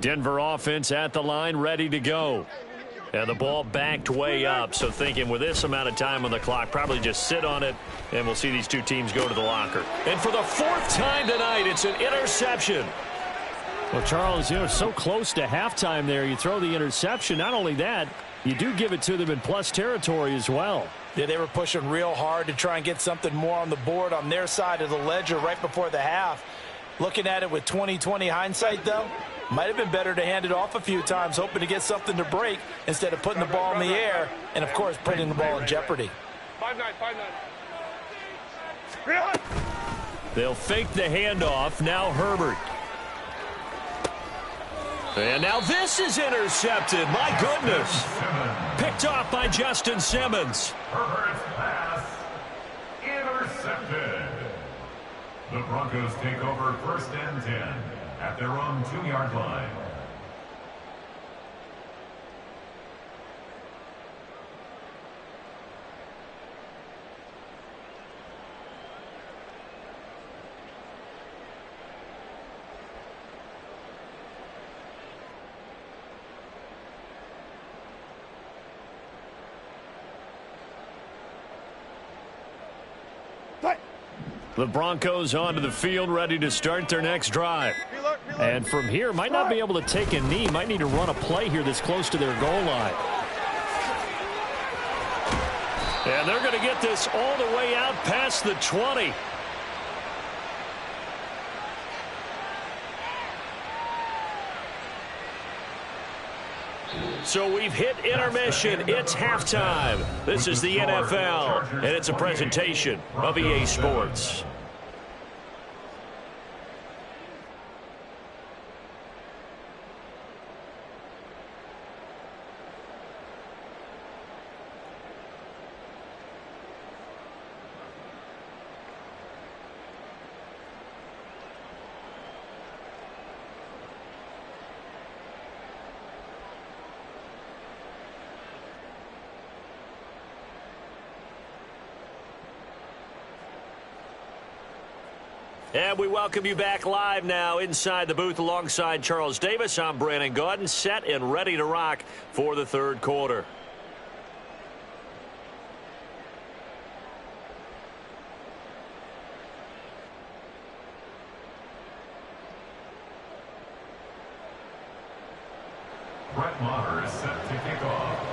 Denver offense at the line, ready to go. And the ball backed way up, so thinking with this amount of time on the clock, probably just sit on it, and we'll see these two teams go to the locker. And for the 4th time tonight, it's an interception. Well, Charles, you know, so close to halftime there. You throw the interception. Not only that, you do give it to them in plus territory as well. Yeah, they were pushing real hard to try and get something more on the board on their side of the ledger right before the half. Looking at it with 20/20 hindsight, though, might have been better to hand it off a few times, hoping to get something to break instead of putting the ball in the air and, of course, putting the ball in jeopardy. 5-9, 5-9. They'll fake the handoff. Now Herbert. And now this is intercepted. My goodness. Picked off by Justin Simmons. Herbert's pass intercepted. The Broncos take over 1st and 10 at their own 2-yard line. The Broncos onto the field, ready to start their next drive. And from here, might not be able to take a knee. Might need to run a play here that's close to their goal line. And they're going to get this all the way out past the 20. So we've hit intermission. It's halftime. This is the NFL, and it's a presentation of EA Sports. And we welcome you back live now inside the booth alongside Charles Davis. I'm Brandon Gaudin, set and ready to rock for the third quarter. Brett Maher is set to kick off.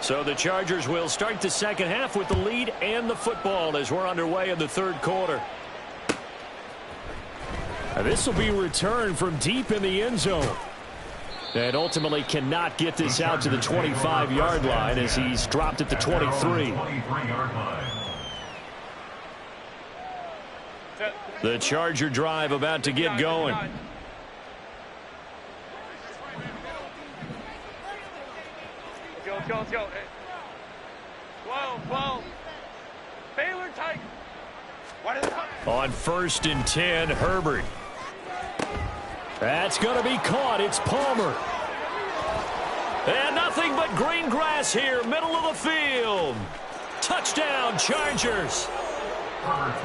So the Chargers will start the second half with the lead and the football as we're underway in the third quarter. This will be returned from deep in the end zone. And ultimately cannot get this out to the 25-yard line as he's dropped at the 23. The Charger drive about to get going. Let's go. 12. Baylor tight. On 1st and 10, Herbert. That's going to be caught. It's Palmer. And nothing but green grass here, middle of the field. Touchdown, Chargers.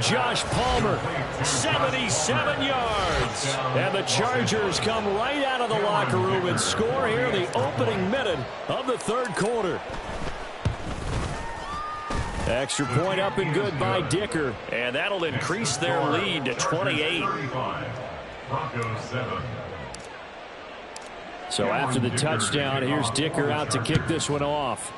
Josh Palmer, 77 yards. And the Chargers come right out of the locker room and score here in the opening minute of the third quarter. Extra point up and good by Dicker. And that'll increase their lead to 28. So after the touchdown, here's Dicker out to kick this one off.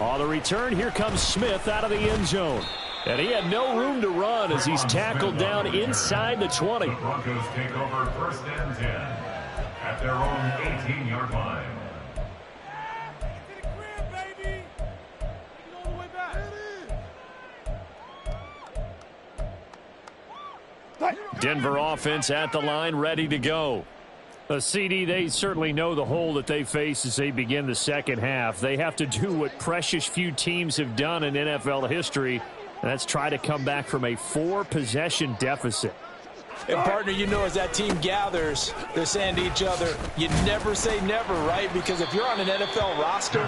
On the return, here comes Smith out of the end zone. And he had no room to run as he's tackled down inside the 20. The Broncos take over 1st and 10 at their own 18-yard line. Denver offense at the line, ready to go. CD, they certainly know the hole that they face as they begin the second half. They have to do what precious few teams have done in NFL history, and that's try to come back from a 4-possession deficit. And, partner, you know, as that team gathers, they're saying to each other, you never say never, right? Because if you're on an NFL roster,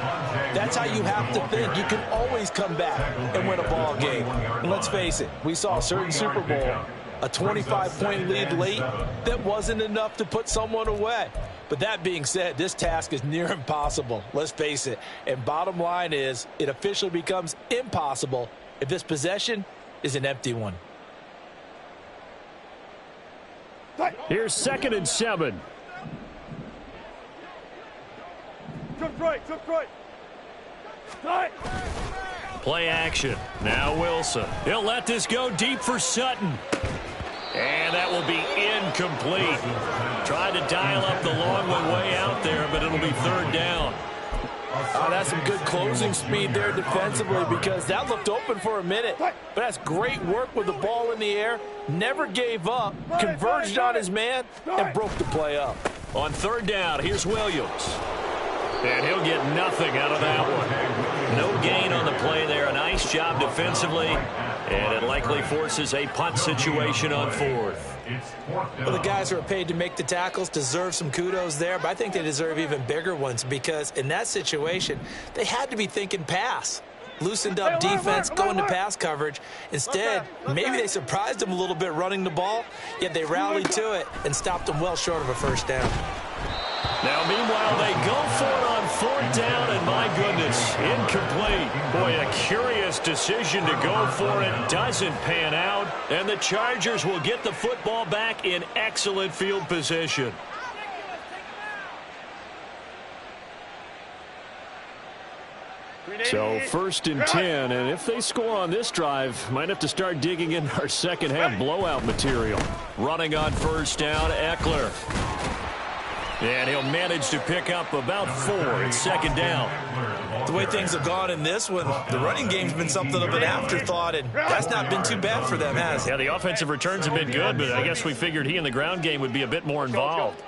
that's how you have to think. You can always come back and win a ball game. And let's face it, we saw a certain Super Bowl, a 25-point lead late, that wasn't enough to put someone away. But that being said, this task is near impossible. Let's face it. And bottom line is, it officially becomes impossible if this possession is an empty one. Here's 2nd and 7. Jump right. Play action. Now Wilson. He'll let this go deep for Sutton. And that will be incomplete. Tried to dial up the long one way out there, but it'll be 3rd down. That's some good closing speed there defensively because that looked open for a minute. But that's great work with the ball in the air. Never gave up, converged on his man, and broke the play up. On 3rd down, here's Williams. And he'll get nothing out of that one. No gain on the play there. A nice job defensively. And it likely forces a punt situation on 4th. Well, the guys who are paid to make the tackles deserve some kudos there, but I think they deserve even bigger ones because in that situation, they had to be thinking pass. Loosened up defense, going to pass coverage. Instead, maybe they surprised them a little bit running the ball, yet they rallied to it and stopped them well short of a 1st down. Now, meanwhile, they go for it on fourth down, and my goodness, incomplete. Boy, a curious decision to go for it. Doesn't pan out, and the Chargers will get the football back in excellent field position. So 1st and 10, and if they score on this drive, might have to start digging in our second half blowout material. Running on 1st down, Eckler. And he'll manage to pick up about 4. It's 2nd down. The way things have gone in this one, the running game's been something of an afterthought, and that's not been too bad for them, has it? Yeah, the offensive returns have been good, but I guess we figured he in the ground game would be a bit more involved.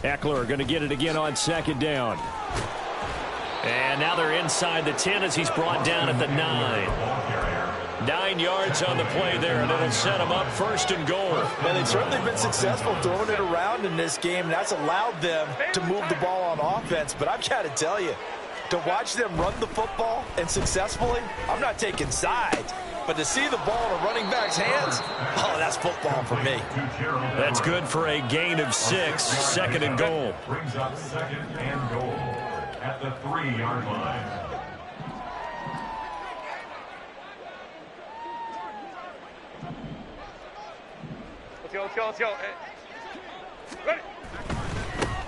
Eckler going to get it again on 2nd down. And now they're inside the 10 as he's brought down at the 9. 9 yards on the play there, and it'll set him up 1st and goal. And they've certainly been successful throwing it around in this game, and that's allowed them to move the ball on offense. But I've got to tell you, to watch them run the football and successfully, I'm not taking sides. But to see the ball in a running back's hands, oh, that's football for me. That's good for a gain of 6, 2nd and goal. Brings up 2nd and goal at the 3-yard line. Let's go. Ready.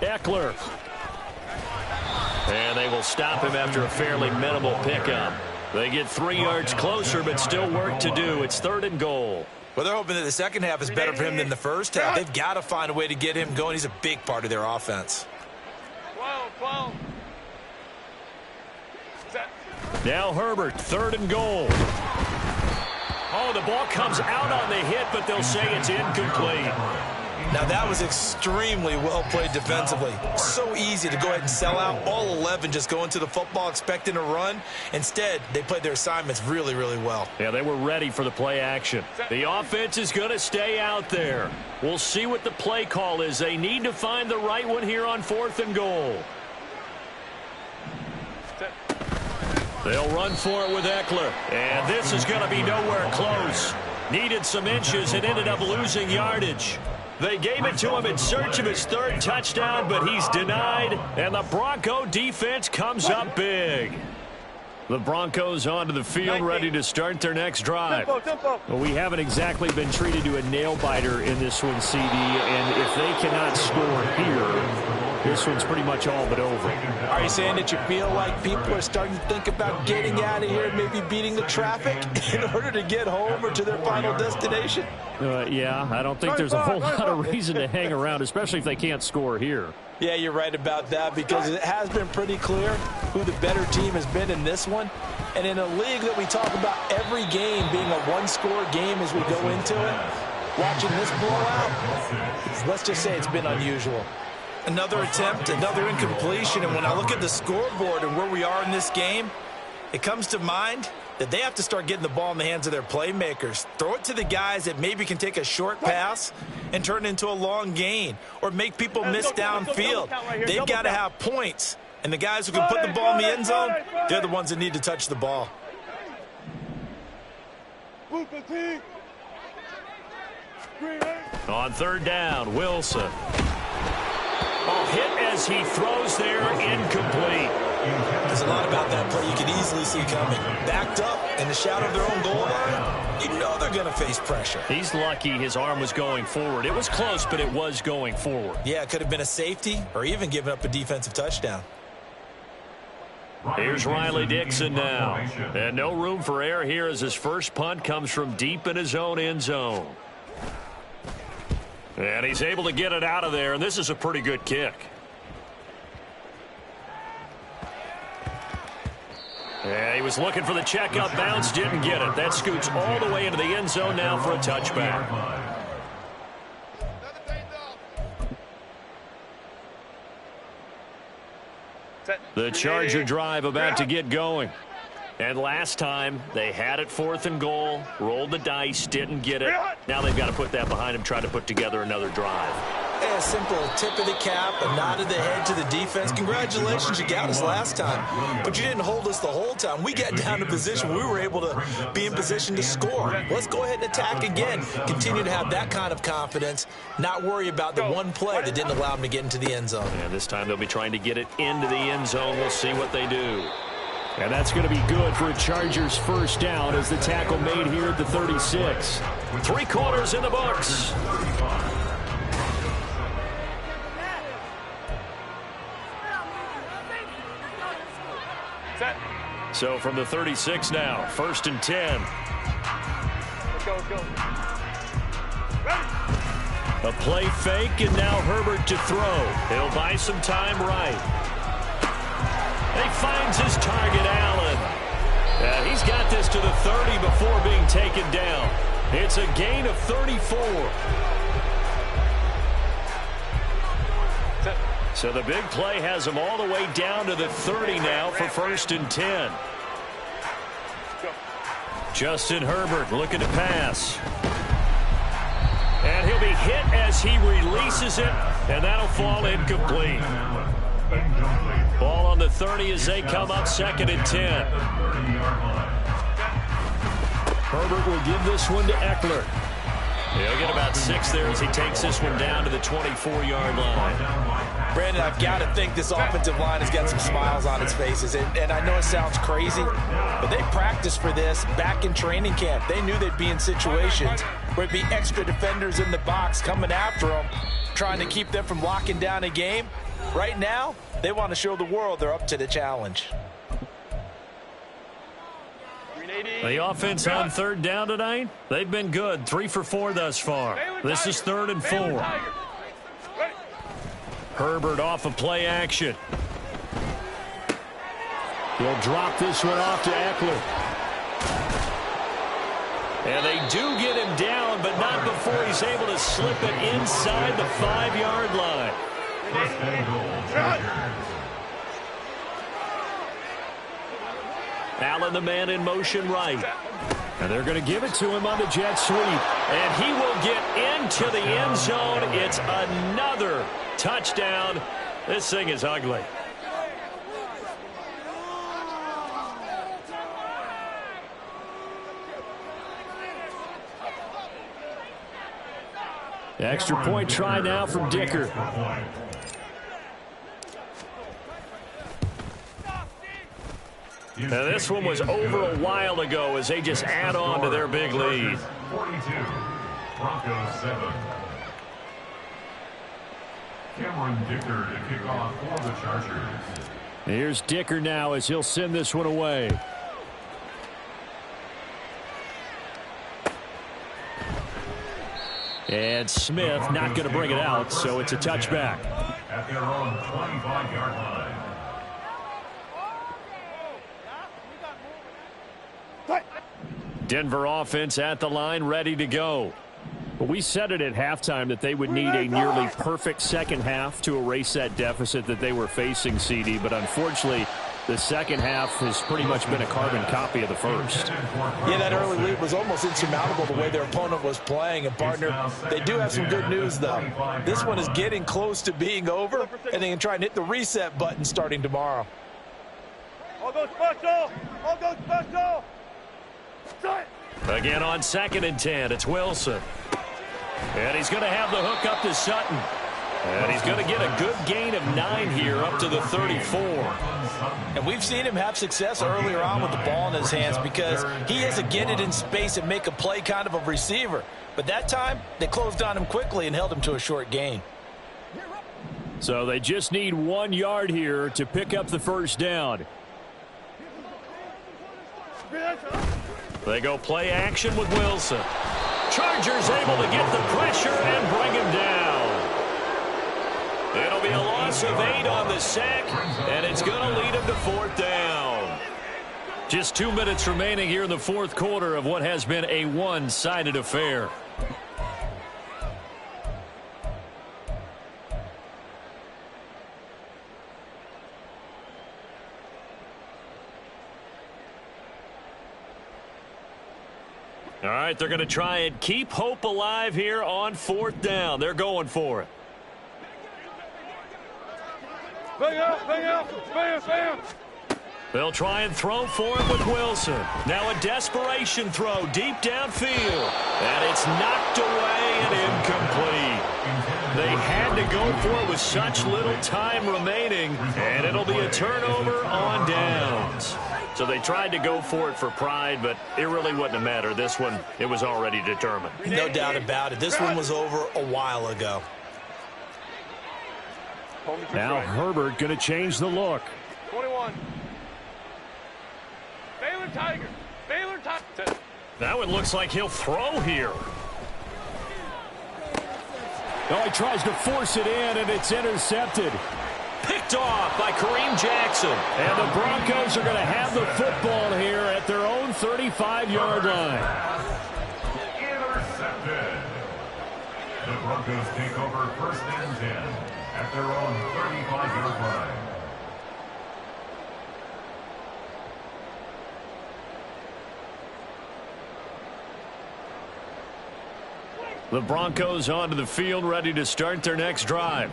Eckler. And they will stop him after a fairly minimal pickup. They get 3 yards closer, but still work to do. It's 3rd and goal. Well, they're hoping that the second half is better for him than the first half. They've got to find a way to get him going. He's a big part of their offense. 12. Now Herbert, 3rd and goal. Oh, the ball comes out on the hit, but they'll say it's incomplete. Now, that was extremely well played defensively. So easy to go ahead and sell out. All 11 just go into the football expecting a run. Instead, they played their assignments really, really well. Yeah, they were ready for the play action. The offense is going to stay out there. We'll see what the play call is. They need to find the right one here on 4th and goal. They'll run for it with Eckler. And this is going to be nowhere close. Needed some inches and ended up losing yardage. They gave it to him in search of his 3rd touchdown, but he's denied, and the Bronco defense comes up big. The Broncos onto the field, ready to start their next drive. Well, we haven't exactly been treated to a nail-biter in this one, CD, and if they cannot score here, this one's pretty much all but over. Are you saying that you feel like people are starting to think about getting out of here, maybe beating the traffic in order to get home or to their final destination? Yeah, I don't think there's a whole lot of reason to hang around, especially if they can't score here. Yeah, you're right about that, because it has been pretty clear who the better team has been in this one. And in a league that we talk about every game being a one-score game as we go into it, watching this blowout, let's just say it's been unusual. Another attempt, another incompletion, and when I look at the scoreboard and where we are in this game, it comes to mind that they have to start getting the ball in the hands of their playmakers. Throw it to the guys that maybe can take a short pass and turn it into a long gain or make people miss downfield. They've got to have points, and the guys who can put the ball in the end zone, they're the ones that need to touch the ball. On 3rd down, Wilson. Hit as he throws there, incomplete. There's a lot about that play you can easily see coming. Backed up in the shadow of their own goal line, you know they're going to face pressure. He's lucky his arm was going forward. It was close, but it was going forward. Yeah, it could have been a safety or even given up a defensive touchdown. Here's Riley Dixon now. And no room for error here as his first punt comes from deep in his own end zone. And he's able to get it out of there, and this is a pretty good kick. And he was looking for the check-up bounce, didn't get it. That scoots all the way into the end zone now for a touchback. The Charger drive about to get going. And last time, they had it 4th and goal, rolled the dice, didn't get it. Now they've got to put that behind them, try to put together another drive. A simple tip of the cap, a nod of the head to the defense. Congratulations, you got us last time, but you didn't hold us the whole time. We got down to position. We were able to be in position to score. Let's go ahead and attack again. Continue to have that kind of confidence, not worry about the one play that didn't allow them to get into the end zone. And this time they'll be trying to get it into the end zone. We'll see what they do. And that's going to be good for a Chargers first down as the tackle made here at the 36. 3 quarters in the books. So from the 36 now, 1st and 10. Let's go. A play fake, and now Herbert to throw. He'll buy some time right. He finds his target, Allen. He's got this to the 30 before being taken down. It's a gain of 34. So the big play has him all the way down to the 30 now for 1st and 10. Justin Herbert looking to pass. And he'll be hit as he releases it, and that'll fall incomplete. Ball on the 30 as they come up 2nd and 10. Herbert will give this one to Eckler. He'll get about 6 there as he takes this one down to the 24-yard line. Brandon, I've got to think this offensive line has got some smiles on its faces. And I know it sounds crazy, but they practiced for this back in training camp. They knew they'd be in situations where it'd be extra defenders in the box coming after them, trying to keep them from locking down a game. Right now, they want to show the world they're up to the challenge. The offense on 3rd down tonight, they've been good. 3 for 4 thus far. This is 3rd and 4. Herbert off of play action. He'll drop this one off to Eckler. And they do get him down, but not before he's able to slip it inside the 5-yard line. Allen, the man in motion right. And they're going to give it to him on the jet sweep. And he will get into the end zone. It's another touchdown. This thing is ugly. Extra point try now from Dicker. Now this one was over a while ago as they just add on to their big lead. 42, Broncos 7. Cameron Dicker to kick off for the Chargers. Here's Dicker now as he'll send this one away. And Smith not going to bring it out, so it's a touchback. At their own 25-yard line. Denver offense at the line, ready to go. But we said it at halftime that they would need a nearly perfect second half to erase that deficit that they were facing, CD. But unfortunately, the second half has pretty much been a carbon copy of the first. Yeah, that early lead was almost insurmountable the way their opponent was playing. And, partner, they do have some good news, though. This one is getting close to being over, and they can try and hit the reset button starting tomorrow. All go special! All go special! Again on 2nd and 10, it's Wilson. And he's going to have the hook up to Sutton. And he's going to get a good gain of 9 here up to the 34. And we've seen him have success earlier on with the ball in his hands because he has to get it in space and make a play kind of a receiver. But that time, they closed on him quickly and held him to a short gain. So they just need 1 yard here to pick up the first down. They go play action with Wilson. Chargers able to get the pressure and bring him down. It'll be a loss of 8 on the sack, and it's going to lead him to 4th down. Just 2 minutes remaining here in the 4th quarter of what has been a one-sided affair. All right, they're going to try and keep hope alive here on 4th down. They're going for it. Bang. They'll try and throw for it with Wilson. Now a desperation throw deep downfield. And it's knocked away and incomplete. They had to go for it with such little time remaining, and it'll be a turnover on downs. So they tried to go for it for pride, but it really wouldn't have mattered. This one, it was already determined. No doubt about it. This one was over a while ago. Now Herbert going to change the look. 21. Baylor Tiger. That one looks like he'll throw here. Oh, he tries to force it in, and it's intercepted. Picked off by Kareem Jackson. And the Broncos are going to have the football here at their own 35-yard line. Intercepted. The Broncos take over first and 10 at their own 35-yard line. The Broncos onto the field, ready to start their next drive.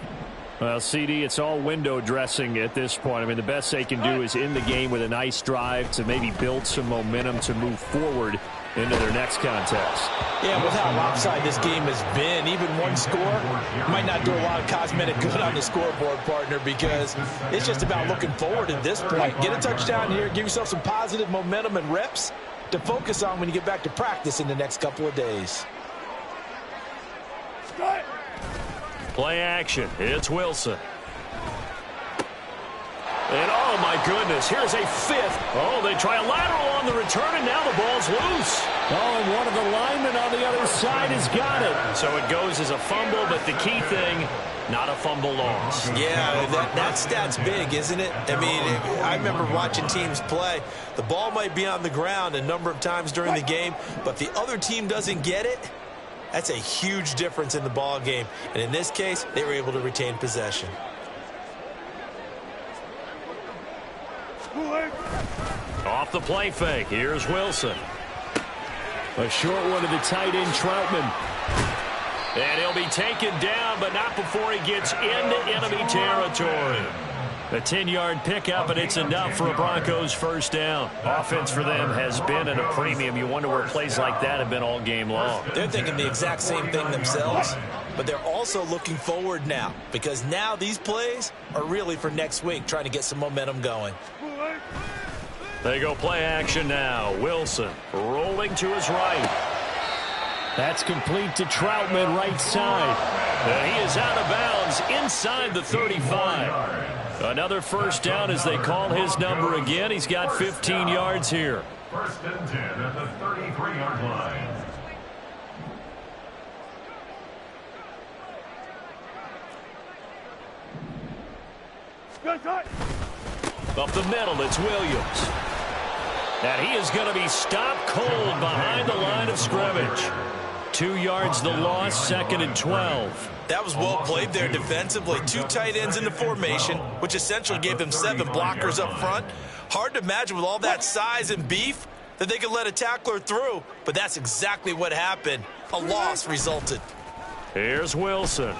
Well, CD, it's all window dressing at this point. I mean, the best they can do is in the game with a nice drive to maybe build some momentum to move forward into their next contest. Yeah, with how lopsided this game has been, even one score might not do a lot of cosmetic good on the scoreboard, partner, because it's just about looking forward at this point. Get a touchdown here, give yourself some positive momentum and reps to focus on when you get back to practice in the next couple of days. Play action. It's Wilson. And oh my goodness, here's a fifth. Oh, they try a lateral on the return, and now the ball's loose. Oh, and one of the linemen on the other side has got it. So it goes as a fumble, but the key thing, not a fumble loss. Yeah, that stat's big, isn't it? I mean, I remember watching teams play. The ball might be on the ground a number of times during the game, but the other team doesn't get it. That's a huge difference in the ball game. And in this case, they were able to retain possession. Off the play fake. Here's Wilson. A short one to the tight end, Troutman. And he'll be taken down, but not before he gets into enemy territory. A 10-yard pickup, and it's enough for a Broncos first down. Offense for them has been at a premium. You wonder where plays like that have been all game long. They're thinking the exact same thing themselves, but they're also looking forward now, because now these plays are really for next week, trying to get some momentum going. They go play action now. Wilson rolling to his right. That's complete to Troutman, right side. And he is out of bounds inside the 35. Another first down as they call his number again. He's got 15 yards here. First and 10 at the 33-yard line. Up the middle, it's Williams. And he is going to be stopped cold behind the line of scrimmage. 2 yards the loss, 2nd and 12. That was well played there defensively. 2 tight ends in the formation, which essentially gave them 7 blockers up front. Hard to imagine with all that size and beef that they could let a tackler through, but that's exactly what happened. A loss resulted. Here's Wilson.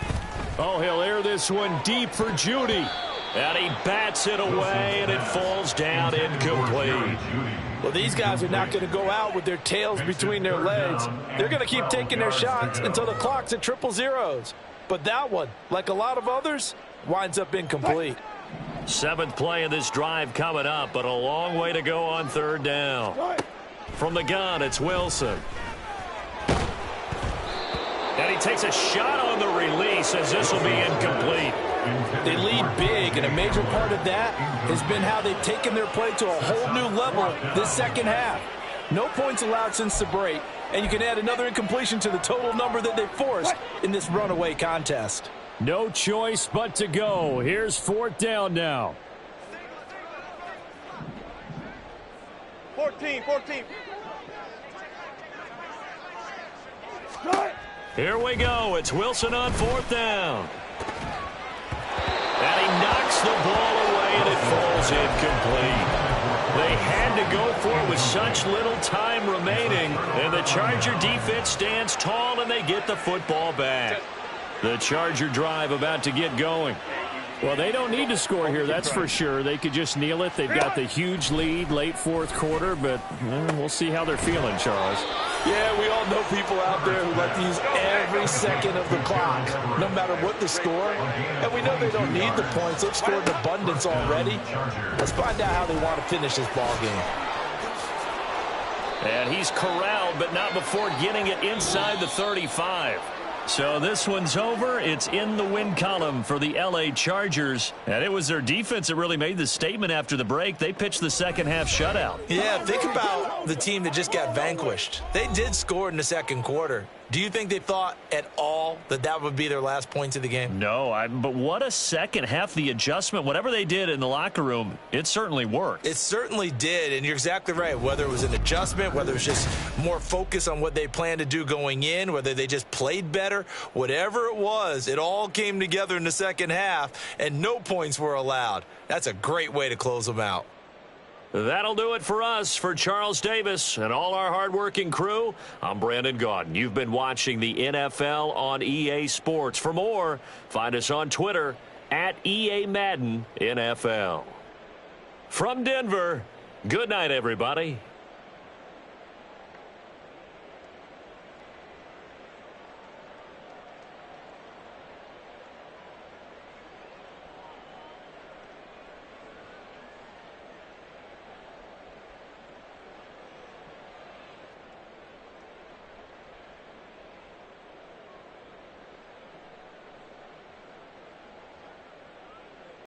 Oh, he'll air this one deep for Judy. And he bats it away, and it falls down incomplete. Well, these guys are not going to go out with their tails between their legs. They're going to keep taking their shots until the clock's at 000. But that one, like a lot of others, winds up incomplete. 7th play of this drive coming up, but a long way to go on 3rd down. From the gun, it's Wilson. And he takes a shot on the release as this will be incomplete. They lead big, and a major part of that has been how they've taken their play to a whole new level this second half. No points allowed since the break, and you can add another incompletion to the total number that they forced in this runaway contest. No choice but to go. Here's 4th down now. 14. Here we go. It's Wilson on 4th down. And he knocks the ball away, and it falls incomplete. They had to go for it with such little time remaining, and the Charger defense stands tall, and they get the football back. The Charger drive about to get going. Well, they don't need to score here, that's for sure. They could just kneel it. They've got the huge lead late fourth quarter, but we'll see how they're feeling, Charles. Yeah, we all know people out there who like to use every second of the clock, no matter what the score. And we know they don't need the points. They've scored in abundance already. Let's find out how they want to finish this ball game. And he's corralled, but not before getting it inside the 35. So this one's over. It's in the win column for the L.A. Chargers. And it was their defense that really made the statement after the break. They pitched the second half shutout. Yeah, think about the team that just got vanquished. They did score in the second quarter. Do you think they thought at all that that would be their last points of the game? No, but what a second half. The adjustment, whatever they did in the locker room, it certainly worked. It certainly did, and you're exactly right. Whether it was an adjustment, whether it was just more focus on what they planned to do going in, whether they just played better, whatever it was, it all came together in the second half, and no points were allowed. That's a great way to close them out. That'll do it for us. For Charles Davis and all our hardworking crew, I'm Brandon Gaudin. You've been watching the NFL on EA Sports. For more, find us on Twitter at EA Madden NFL. From Denver, good night, everybody.